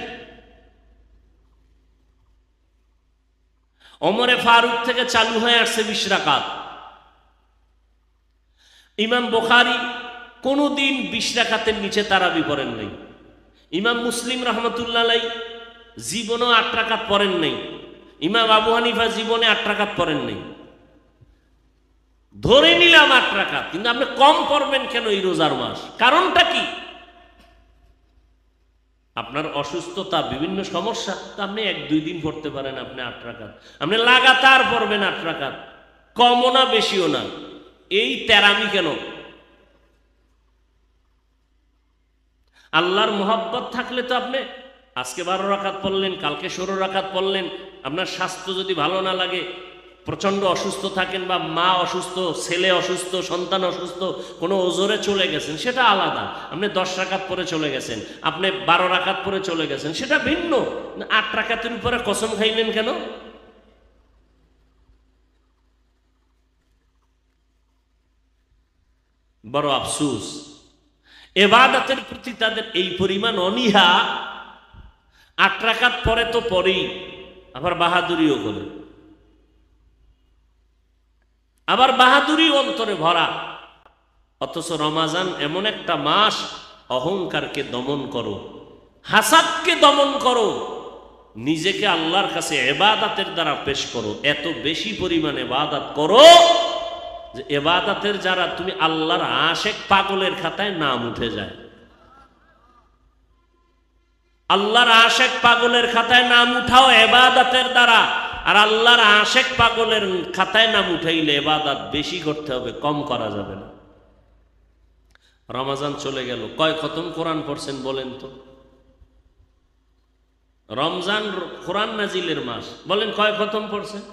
ওমরে ফারুক থেকে চালু হয়ে আসছে 20 রাকাত। ইমাম বুখারী কোনোদিন 20 রাকাতের নিচে তারাবি পড়েন নাই। ইমাম মুসলিম রহমতুল্লাহ আলাইহি জীবনেও 8 রাকাত পড়েন নাই। ইমাম আবু হানিফা জীবনে 8 রাকাত পড়েন নাই। ধরে নিলাম 8 রাকাত, কিন্তু আপনি কম পড়বেন কেন এই রোজার মাস? কারণটা কি? আপনার অসুস্থতা, বিভিন্ন সমস্যা, তো আপনি 1-2 দিন পড়তে পারেন, আপনি 8 রাকাত। আপনি লাগাতার পড়বেন 8 রাকাত, কমও না বেশিও না। এই তেরামি কেন? আল্লাহর মোহাব্বত থাকলে তো আপনি আজকে 12 রাকাত পড়লেন, কালকে 16 রাকাত পড়লেন। আপনার স্বাস্থ্য যদি ভালো না লাগে, প্রচণ্ড অসুস্থ থাকেন, বা মা অসুস্থ, ছেলে অসুস্থ, সন্তান অসুস্থ, কোনো ওজরে চলে গেছেন, সেটা আলাদা। আপনি 10 রাকাত পরে চলে গেছেন, আপনি 12 রাকাত পরে চলে গেছেন, সেটা ভিন্ন। 8 রাকাতের উপরে কসম খাইলেন কেন? বড় আফসোস, ইবাদতের প্রতি তাদের এই পরিমাণ অনীহা। 8 রাকাত পরে তো পরেই, আবার বাহাদুরিও করে, আবার বাহাদুরি অন্তরে ভরা। অথচ রমাজান এমন একটা মাস, অহংকারকে দমন করো, হাসাদকে দমন করো, নিজেকে আল্লাহর কাছে ইবাদতের দ্বারা পেশ করো। এত বেশি পরিমাণে ইবাদত করো যে ইবাদতের যারা তুমি আল্লাহর আশেক পাগলের খাতায় নাম উঠে যায়। আল্লাহর আশেক পাগলের খাতায় নাম উঠাও ইবাদতের দ্বারা, আর আল্লাহর আশেক পাগলের খাতায় নাম উঠাইলে ইবাদত বেশি করতে হবে, কম করা যাবে না। রমজান চলে গেল, কয় খতম কোরআন পড়ছেন বলেন তো? রমজান কোরআন নাজিলের মাস, বলেন কয় খতম পড়ছেন?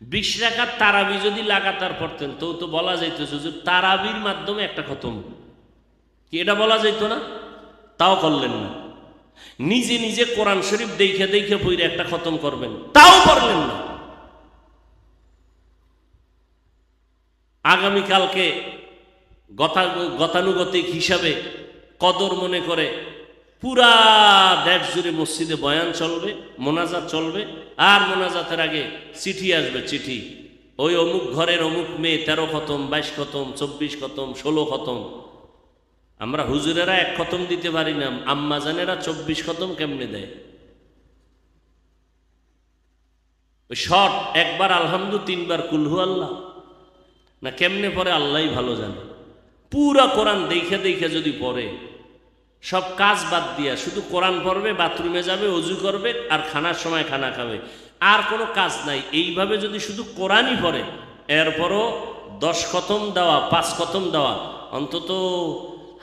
20 রাকাত তারাবি যদি লাগাতার পড়তেন তো বলা যাইত হুজুর তারাবির মাধ্যমে একটা খতম, কি এটা বলা যাইত না? তাও করলেন না। নিজে নিজে কোরআন শরীফ দেখে দেখে পড়ে একটা খতম করবেন, তাও পারলেন না। আগামীকালকে গতানুগতিক হিসাবে কদর মনে করে পুরা দেশ জুড়ে মসজিদে বয়ান চলবে, মোনাজাত চলবে, আর মোনাজাতের আগে চিঠি আসবে, চিঠি ওই অমুক ঘরের অমুক মেয়ে 13 খতম, 22 খতম, 24 খতম, 16 খতম। আমরা হুজুরেরা 1 খতম দিতে পারি না, আম্মাজানেরা 24 খতম কেমনে দেয়? ওই শর্ট, একবার আলহামদু, 3 বার কুলহু আল্লাহ, না কেমনে পড়ে আল্লাহই ভালো জানে। পুরা কোরআন দেখে দেখে যদি পড়ে, সব কাজ বাদ দিয়া শুধু কোরআন পড়বে, বাথরুমে যাবে, অজু করবে, আর খানার সময় খানা খাবে, আর কোনো কাজ নাই। এইভাবে যদি শুধু কোরআনই পড়ে, এরপরও 10 খতম দেওয়া, 5 খতম দেওয়া, অন্তত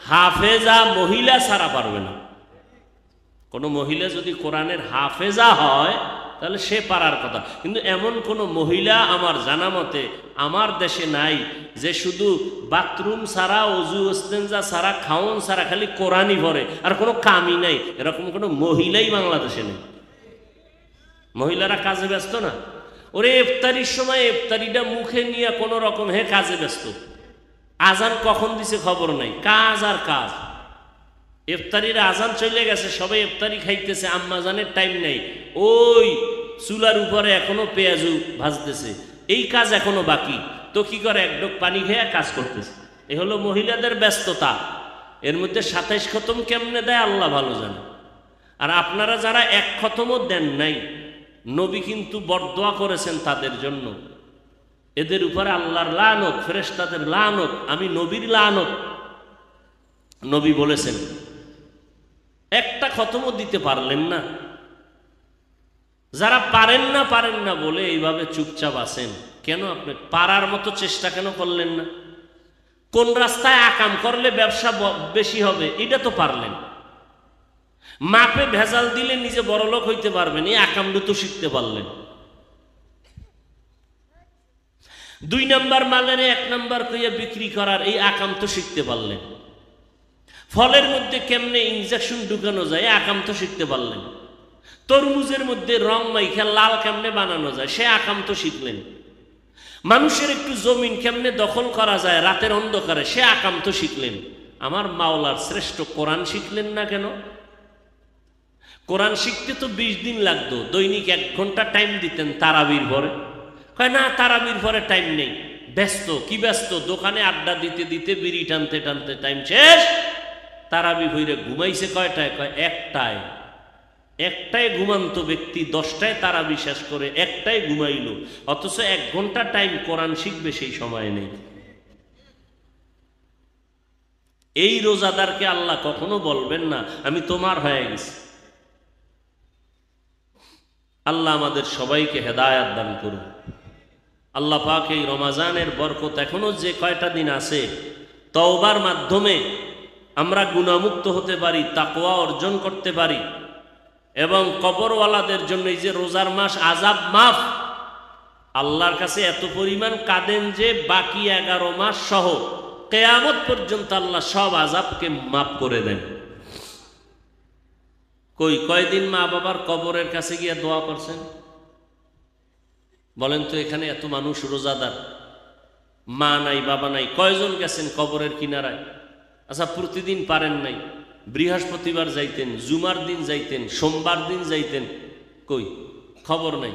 হাফেজা মহিলা ছাড়া পারবে না। কোনো মহিলা যদি কোরআনের হাফেজা হয় তাহলে সে পারার কথা, কিন্তু এমন কোনো মহিলা আমার জানা মতে আমার দেশে নাই যে শুধু বাথরুম ছাড়া, অজু ইস্তেঞ্জা ছাড়া, খাওন ছাড়া খালি কোরআনই পড়ে, আর কোনো কামই নাই। এরকম কোনো মহিলাই বাংলাদেশে নেই। মহিলারা কাজে ব্যস্ত না? ওরে ইফতারির সময় ইফতারিটা মুখে নিয়ে কোনো রকম হে কাজে ব্যস্ত, আজান কখন দিছে খবর নাই, কাজ আর কাজ। ইফতারির আজান চলে গেছে, সবাই ইফতারি খাইতেছে, আম্মাজানের টাইম নেই, ওই চুলার উপরে এখনো পেঁয়াজু ভাজতেছে, এই কাজ এখনো বাকি। তো কি করে, 1 ডোক পানি খেয়ে কাজ করতেছে। এ হলো মহিলাদের ব্যস্ততা। এর মধ্যে 27 খতম কেমনে দেয় আল্লাহ ভালো জানে। আর আপনারা যারা 1 খতমও দেন নাই, নবী কিন্তু বরদোয়া করেছেন তাদের জন্য। এদের উপরে আল্লাহর লানত, ফেরেশতাদের লানত, আমি নবীর লানত। নবী বলেছেন 1টা খতমও দিতে পারলেন না। যারা পারেন না বলে এইভাবে চুপচাপ আছেন কেন? আপনি পারার মতো চেষ্টা কেন করলেন না? কোন রাস্তায় আকাম করলে ব্যবসা বেশি হবে এটা তো পারলেন। মাপে ভেজাল দিলে নিজে বড়লোক হইতে পারবেন, এই আকামটা তো শিখতে পারলেন। 2 নাম্বার মালের 1 নাম্বার কইয়া বিক্রি করার এই আকাম তো শিখতে পারলেন। ফলের মধ্যে কেমনে ইনজেকশন ঢুকানো যায় আকাম তো শিখতে পারলেন। তরমুজের মধ্যে রং মাইখা লাল কেমনে বানানো যায় সে আকাম তো শিখলেন। মানুষের একটু জমিন কেমনে দখল করা যায় রাতের অন্ধকারে, সে আকাম তো শিখলেন। আমার মাওলার শ্রেষ্ঠ কোরআন শিখলেন না কেন? কোরআন শিখতে তো 20 দিন লাগতো, দৈনিক 1 ঘন্টা টাইম দিতেন তারাবির পরে। কয় না, তারাবির পরে টাইম নেই, ব্যস্ত। কি ব্যস্ত? দোকানে আড্ডা দিতে দিতে বিড়ি টানতে টানতে টাইম শেষ। তারাবি হইরে ঘুমাইছে কয়টায়? কয় 1টায়। 1টায় ঘুমান্ত ব্যক্তি 10টায় তারাবি শেষ করে 1টায় ঘুমাইল, অথচ 1 ঘন্টা টাইম কোরআন শিখবে সেই সময় নেই। এই রোজাদারকে আল্লাহ কখনো বলবেন না আমি তোমার হয়ে গেছি। আল্লাহ আমাদের সবাইকে হেদায়াত দান করুন। আল্লাহ পাক এই রমাজানের বরকত এখনো যে কয়টা দিন আছে, তওবার মাধ্যমে আমরা গুনাহমুক্ত হতে পারি, তাকওয়া অর্জন করতে পারি, এবং কবরওয়ালাদের জন্য এই যে রোজার মাস আযাব মাফ, আল্লাহর কাছে এত পরিমাণ কাঁদেন যে বাকি 11 মাস সহ কিয়ামত পর্যন্ত আল্লাহ সব আযাবকে মাফ করে দেন। কয়দিন মা বাবার কবরের কাছে গিয়ে দোয়া করছেন বলেন তো? এখানে এত মানুষ রোজাদার, মা নাই বাবা নাই, কয়জন গেছেন কবরের কিনারায়? আচ্ছা, প্রতিদিন পারেন নাই, বৃহস্পতিবার যাইতেন, জুমার দিন যাইতেন, সোমবার দিন যাইতেন, কই খবর নাই।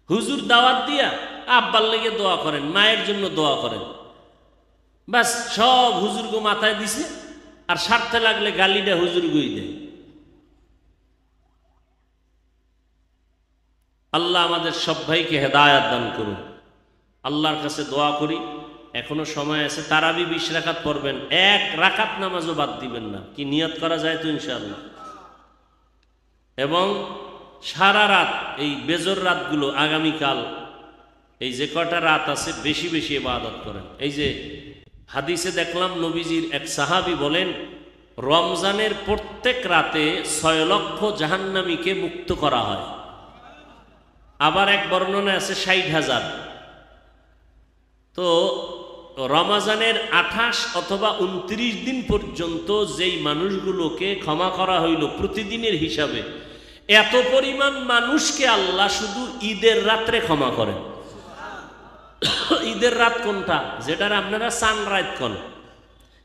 হুজুর দাওয়াত দিয়া আব্বার লেগে দোয়া করেন, মায়ের জন্য দোয়া করেন, বাস সব হুজুরগো মাথায় দিছে, আর স্বার্থে লাগলে গালিটা হুজুরগুই দেয়। আল্লাহ আমাদের সব ভাইকে হেদায়াত দান করুন। আল্লাহর কাছে দোয়া করি, এখনো সময় আছে, তারাবি 20 রাকাত পড়বেন, 1 রাকাত নামাজও বাদ দিবেন না। কি নিয়ত করা যায় তো ইনশাআল্লাহ। এবং সারা রাত, এই বেজর রাতগুলো, আগামীকাল এই যে কটা রাত আছে, বেশি বেশি ইবাদত করেন। এই যে হাদিসে দেখলাম নবীজির এক সাহাবী বলেন, রমজানের প্রত্যেক রাতে 6 লক্ষ জাহান্নামীকে মুক্ত করা হয়। আবার এক বর্ণনা আছে 60,000। তো রমজানের 28 অথবা 29 দিন পর্যন্ত যেই মানুষগুলোকে ক্ষমা করা হইল প্রতিদিনের হিসাবে, এত পরিমাণ মানুষকে আল্লাহ শুধু ঈদের রাত্রে ক্ষমা করেন। ঈদের রাত কোনটা? যেটার আপনারা সানরাইজ কন।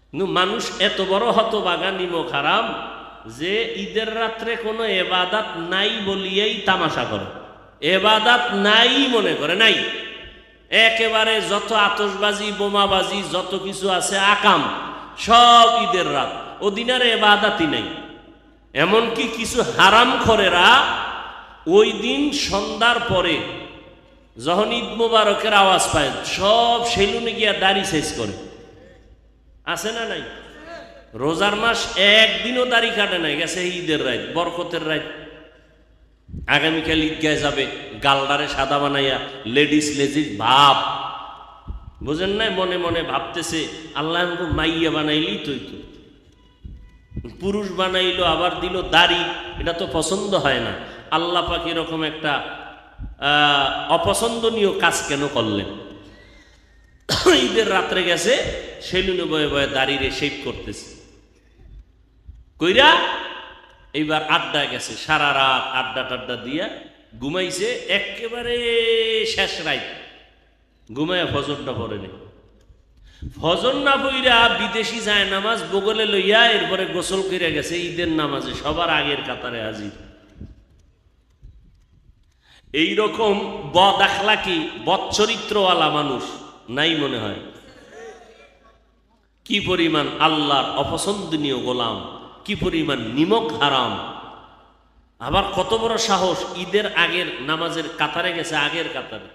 কিন্তু মানুষ এত বড় হতভাগা নিমক হারাম যে ঈদের রাত্রে কোনো এবাদাত নাই বলিয়েই তামাশা করে, এবাদাত নাই মনে করে, নাই। একেবারে যত আতশবাজি, বোমাবাজি, যত কিছু আছে আকাম, সব ঈদের রাত, ও দিনের এবাদাতই নাই। এমনকি কিছু হারাম খোরেরা ওই দিন সন্ধ্যার পরে যখন ঈদ মোবারকের আওয়াজ পায়, সব সেলুনে গিয়া দাড়ি শেষ করে। আছে না নাই? রোজার মাস একদিনও দাড়ি কাটে নাই, গেছে ঈদের রাত, বরকতের রাত। আগামীকাল ঈদগায় যাবে, গালডারে সাদা বানাইয়া লেডিস লেজিস ভাব, বুঝেন নাই? মনে মনে ভাবতেছে আল্লাহ আমাকে মাইয়া বানাইলি তুই, তো পুরুষ বানাইলো আবার দিল দাড়ি, এটা তো পছন্দ হয় না। আল্লাহ পাক এরকম একটা অপছন্দনীয় কাজ কেন করলেন? ঈদের রাত্রে গেছে সেলুনে বয়ে বয়ে দাড়িরে শেভ করতেছে, কইরা এইবার আড্ডা গেছে, সারা রাত আড্ডা টাড্ডা দিয়া ঘুমাইছে, একেবারে শেষ রাত ঘুমায় ফজরটা পড়ে নেই। ফজর না পইরা বিদেশি যায় নামাজ বগলে লইয়া এরপরে গোসল করে গেছে ঈদের নামাজে, সবার আগের কাতারে হাজির। এইরকম বদ আখলাকি, বদচরিত্রওয়ালা মানুষ নাই মনে হয়? কি পরিমাণ আল্লাহর অপছন্দনীয় গোলাম, কি পরিমাণ নিমক হারাম। আবার কত বড় সাহস, ঈদের আগের নামাজের কাতারে গেছে, আগের কাতারে।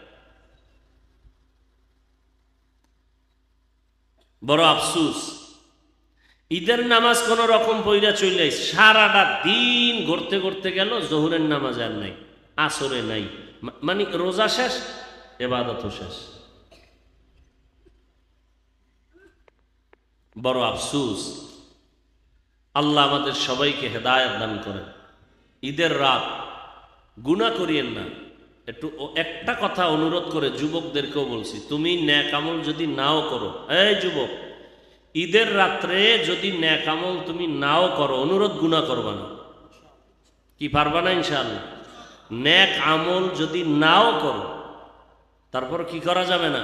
বড় আফসুস, ঈদের নামাজ কোন রকম পইরা চলে, সারাটা দিন ঘুরতে ঘুরতে গেল, জোহরের নামাজ আর নাই, আসরে নাই, মানে রোজা শেষ, ইবাদত শেষ। বড় আফসুস। আল্লাহ আমাদের সবাইকে হেদায়েত দান করেন। ঈদের রাত গুনাহ করিয়েন না। একটু একটা কথা অনুরোধ করে যুবকদেরকেও বলছি, তুমি নেক আমল যদি নাও করো, এই যুবক, ঈদের রাত্রে যদি নেক আমল তুমি নাও করো, অনুরোধ গুনাহ করবা না। কি পারবা না? ইনশাআল্লাহ। নেক আমল যদি নাও করো, তারপর কি করা যাবে না?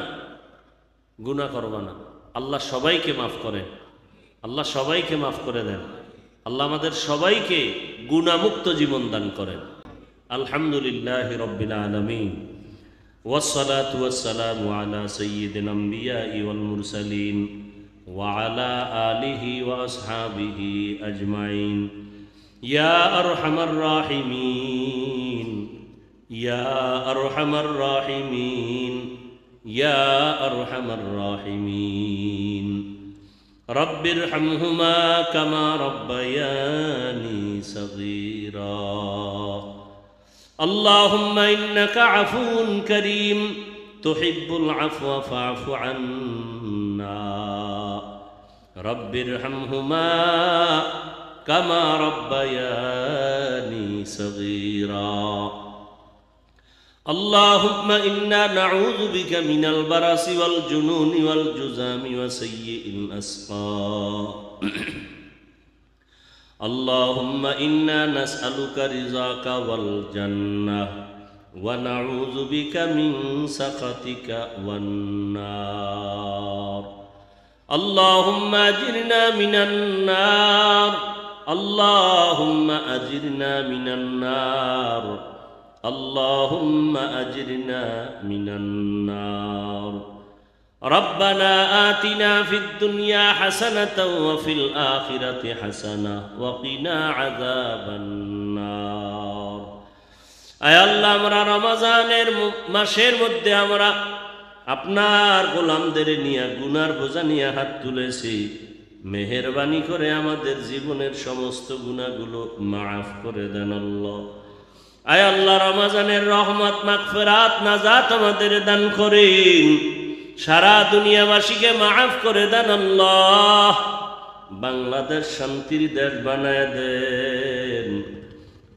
গুনাহ করবা না। আল্লাহ সবাইকে মাফ করেন, আল্লাহ সবাইকে মাফ করে দেন, আল্লাহ আমাদের সবাইকে গুনাহমুক্ত জীবন দান করেন। আলহামদুলিল্লাহি রাব্বিল আলামিন, ওয়াসসালাতু ওয়াসসালামু আলা সাইয়্যিদিল আমবিয়াই ওয়াল মুরসালিন ওয়া আলা আলিহি ওয়া আসহাবিহি আজমাইন। ইয়া আরহামার রাহিমিন, ইয়া আরহামার রাহিমিন, ইয়া আরহামার রাহিমিন। রব্বিরহামহুমা কামা রব্বায়ানি সগীরা। আল্লাহুম্মা ইন্নাকা আফুউন কারীম তুহিব্বুল আফওয়া ফা'ফু আন্না। রব্বিরহামহুমা কামা রব্বায়ানি সগীরা। আল্লাহুম্মা ইন্না নাউযু বিকা মিনাল বারাসি ওয়াল জুনুনি ওয়াল জুযামি ওয়া সাইয়্যিল আসকাম। আল্লাহুম্মা ইন্না নাসআলুকা রিযাকা ওয়াল জান্নাহ ওয়া নাউযু বিকা মিন সাখাতিকা ওয়ান নার। আল্লাহুম্মা আজিরনা মিনান নার, আল্লাহুম্মা আজিরনা মিনান নার, আল্লাহুম্মা আজিরনা মিনান নার। রব্বানা আতিনা ফিদ দুনিয়া হাসানাতাও ওয়া ফিল আখিরাতি হাসানাহ ওয়া কিনা আযাবান নার। আয় আল্লাহ, আমরা রমজানের মাসের মধ্যে আমরা আপনার গোলামদের নিয়ে গুনার বোঝা নিয়ে হাত তুলেছি। মেহেরবানি করে আমাদের জীবনের সমস্ত গুনাহগুলো মাফ করে দেন আল্লাহ। আয় আল্লাহ, রমজানের রহমত, মাগফিরাত, নাজাত আমাদের দান করেন। সারা দুনিয়াবাসীকে মাফ করে দেন আল্লাহ। বাংলাদেশ শান্তির দেশ বানায় দেন।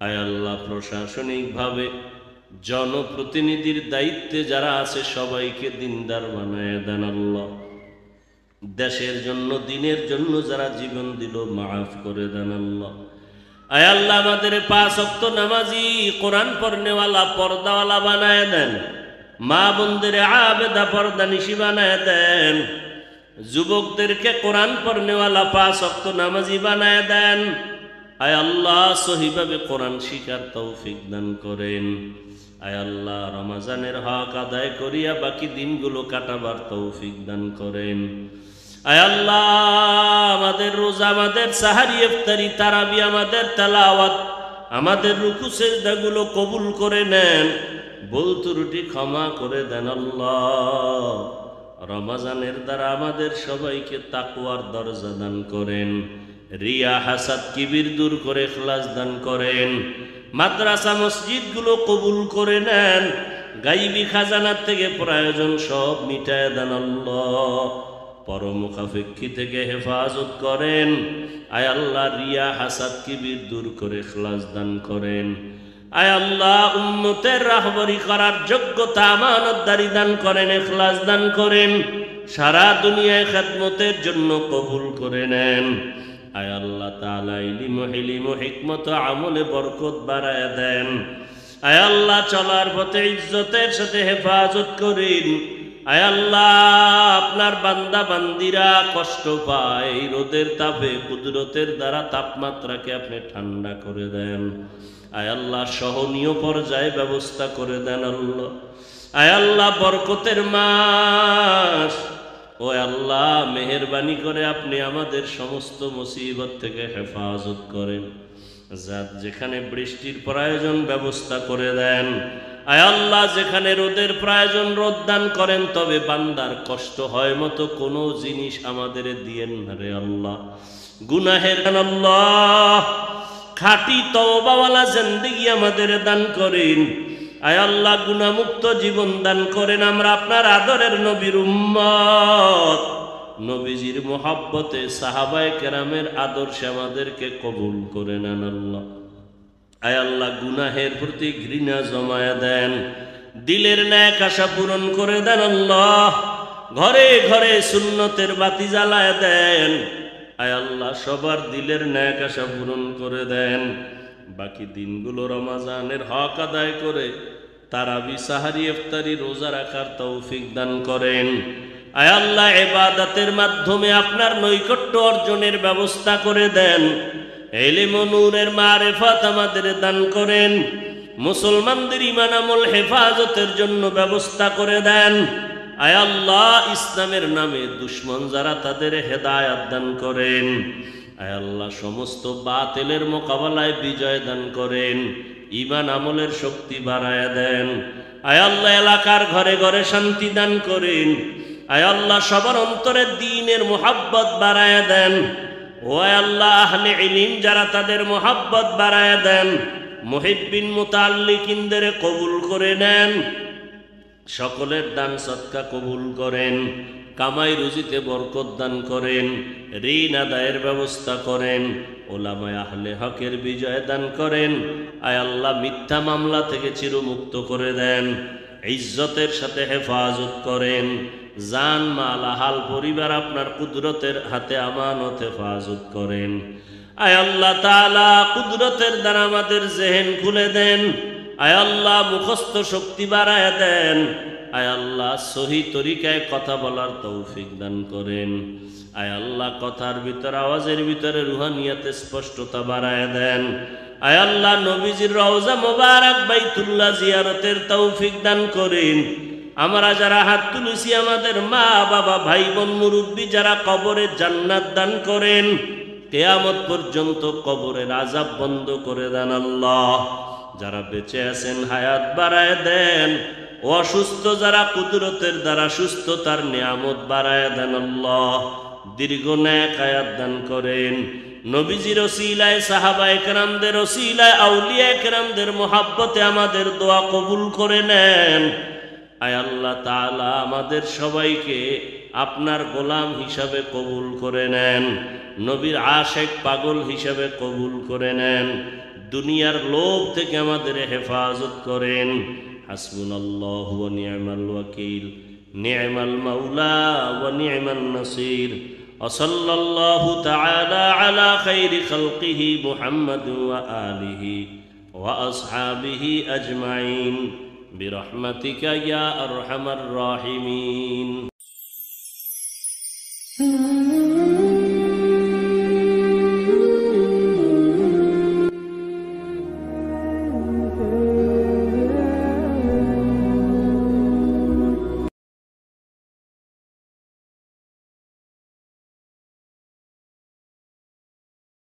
আয় আল্লাহ, প্রশাসনিকভাবে জনপ্রতিনিধির দায়িত্বে যারা আছে সবাইকে দিনদার বানায় দেন আল্লাহ। দেশের জন্য, দিনের জন্য যারা জীবন দিল মাফ করে দেন আল্লাহ। আয় আল্লাহ, আমাদের 5 ওয়াক্ত নামাজি, কোরআন পড়নেওয়ালা, পর্দাওয়ালা বানায় দেন। মা বোনদের আবেদা পর্দানিশি বানায় দেন। যুবকদেরকে কোরআন পড়নেওয়ালা 5 ওয়াক্ত নামাজি বানায় দেন। আয় আল্লাহ, সহিভাবে কোরআন শিখার তৌফিক দান করেন। আয় আল্লাহ, রমজানের হক আদায় করিয়া বাকি দিনগুলো কাটাবার তৌফিক দান করেন। আয় আল্লাহ, আমাদের রোজা, আমাদের সাহারি, ইফতারি, তারাবি, আমাদের তেলাওয়াত, আমাদের রুকু সেজদাগুলো কবুল করে নেন। ভুল ত্রুটি ক্ষমা করে দেন আল্লাহ। রমজানের দ্বারা আমাদের সবাইকে তাকওয়ার দরজা দান করেন। রিয়া, হাসাদ, কিবির দূর করে ইখলাস দান করেন। মাদ্রাসা, মসজিদগুলো কবুল করে নেন। গাইবি খাজানার থেকে প্রয়োজন সব মিটায় দেন আল্লাহ। পরমুখাপেক্ষী থেকে হেফাজত করেন। আয় আল্লাহ, রিয়া, হাসাদ, কিবির দূর করে ইখলাস দান করেন। আয় আল্লাহ, উম্মতের রাহবরি করার যোগ্যতা, আমানতদারি দান করেন, ইখলাস দান করেন। সারা দুনিয়ায় খেদমতের জন্য কবুল করে নেন। আয় আল্লাহ তাআলা, ইলম, হিলিম, হিকমত, আমলে বরকত বাড়ায় দেন। আয় আল্লাহ, চলার পথে ইজ্জতের সাথে হেফাজত করেন। আয় আল্লাহ, আপনার বান্দা বান্দিরা কষ্ট পায়, রোদের তাপে কুদরতের দ্বারা তাপমাত্রাকে আপনি ঠান্ডা করে দেন। আয় আল্লাহ, সহনীয় পর্যায়ে ব্যবস্থা করে দেন আল্লাহ। আয় আল্লাহ, বরকতের মাস, ও আল্লাহ, মেহেরবানি করে আপনি আমাদের সমস্ত মুসিবত থেকে হেফাজত করেন। যেখানে বৃষ্টির প্রয়োজন ব্যবস্থা করে দেন। আয় আল্লাহ, যেখানে রোদের প্রয়োজন রোদ দান করেন। তবে বান্দার কষ্ট হয় মতো কোনো জিনিস আমাদের দিয়েন না রে আল্লাহ। গুনাহের আল্লাহ, খাঁটি তওবাওয়ালা জিন্দেগি আমাদের দান করেন। আয় আল্লাহ, গুনাহমুক্ত জীবন দান করেন। আমরা আপনার আদরের নবীর উম্মত, নবীজির মোহাব্বতে, সাহাবায়ে কেরামের আদর্শে আমাদেরকে কবুল করে নেন আল্লাহ। আয় আল্লাহ, গুনাহের প্রতি ঘৃণা জমায়া দেন। দিলের ন্যাক আশা পূরণ করে দেন আল্লাহ। ঘরে ঘরে সুন্নতের বাতি জ্বালায় দেন। আয় আল্লাহ, সবার দিলের ন্যাক আশা পূরণ করে দেন। বাকি দিনগুলো রমজানের হক আদায় করে তারাবি, সাহারি, ইফতারি, রোজা রাখার তৌফিক দান করেন। আয় আল্লাহ, ইবাদতের মাধ্যমে আপনার নৈকট্য অর্জনের ব্যবস্থা করে দেন। ইলম ও নূরের মারিফাত আমাদের দান করেন। মুসলমানদের ঈমান আমল হেফাজতের জন্য ব্যবস্থা করে দেন। আয় আল্লাহ, ইসলামের নামে দুশমন যারা, তাদের হেদায়েত দান করেন। আয় আল্লাহ, সমস্ত বাতিলের মোকাবেলায় বিজয় দান করেন। ঈমান আমলের শক্তি বাড়ায়া দেন। আয় আল্লাহ, এলাকার ঘরে ঘরে শান্তি দান করেন। আয় আল্লাহ, সবার অন্তরে দ্বীনের মুহাব্বত বাড়ায়া দেন। ও আয় আল্লাহ, আহলে ইলম যারা, তাদের মুহাব্বত বাড়ায়া দেন। মুহিব্বিন মুতাআল্লিকিনদের কবুল করে নেন। সকলের দান সদকা কবুল করেন। কামাই রুজিতে বরকত দান করেন। ঋণ আদায়ের ব্যবস্থা করেন। ওলামায়ে আহলে হকের বিজয় দান করেন। আয় আল্লাহ, মিথ্যা মামলা থেকে চিরমুক্ত করে দেন। ইজ্জতের সাথে হেফাজত করেন। জান মাল আহাল পরিবার আপনার কুদরতের হাতে আমানত হেফাজত করেন। আয় আল্লাহ তাআলা, কুদরতের দ্বারা আমাদের জেহেন খুলে দেন। আয় আল্লাহ, মুখস্থ শক্তি বাড়ায় দেন। আয় আল্লাহ, সহি তরিকায় কথা বলার তৌফিক দান করেন। আয় আল্লাহ, কথার ভিতরে, আওয়াজের ভিতরে রুহানিয়াতে স্পষ্টতা বাড়ায় দেন। আয় আল্লাহ, নবীজির রওজা মোবারক বাইতুল্লাহ জিয়ারতের তৌফিক দান করেন। আমরা যারা হাত তুলেছি, আমাদের মা বাবা ভাই বোন মুরব্বী যারা, কবরে জান্নাত দান করেন। কিয়ামত পর্যন্ত কবরের আযাব বন্ধ করে দেন আল্লাহ। যারা বেঁচে আছেন হায়াত বাড়ায় দেন। অসুস্থ যারা, কুদরতের দ্বারা সুস্থতার নিয়ামত বাড়ায় দেন আল্লাহ। দীর্ঘ নেক হায়াত দান করেন। নবীজির ওসিলায়, সাহাবায়ে কেরামদের ওসিলায়, আউলিয়া কেরামদের মোহাব্বতে আমাদের দোয়া কবুল করে নেন। আয় আল্লাহ তাআলা, আমাদের সবাইকে আপনার গোলাম হিসাবে কবুল করে নেন। নবীর আশেক পাগল হিসাবে কবুল করে নেন। দুনিয়ার লোভ থেকে আমাদের হেফাজত করেন। হাসবুনাল্লাহু ওয়া নি'মাল ওয়াকিল, নি'মাল মাওলা ওয়া নি'মান নাসির। ওয়া সাল্লাল্লাহু তাআলা আলা খাইরি খালকিহি মুহাম্মাদ ওয়া আলিহি ওয়া আসহাবিহি আজমাইন বিরহমাতিকা ইয়া আরহামার রাহিমিন।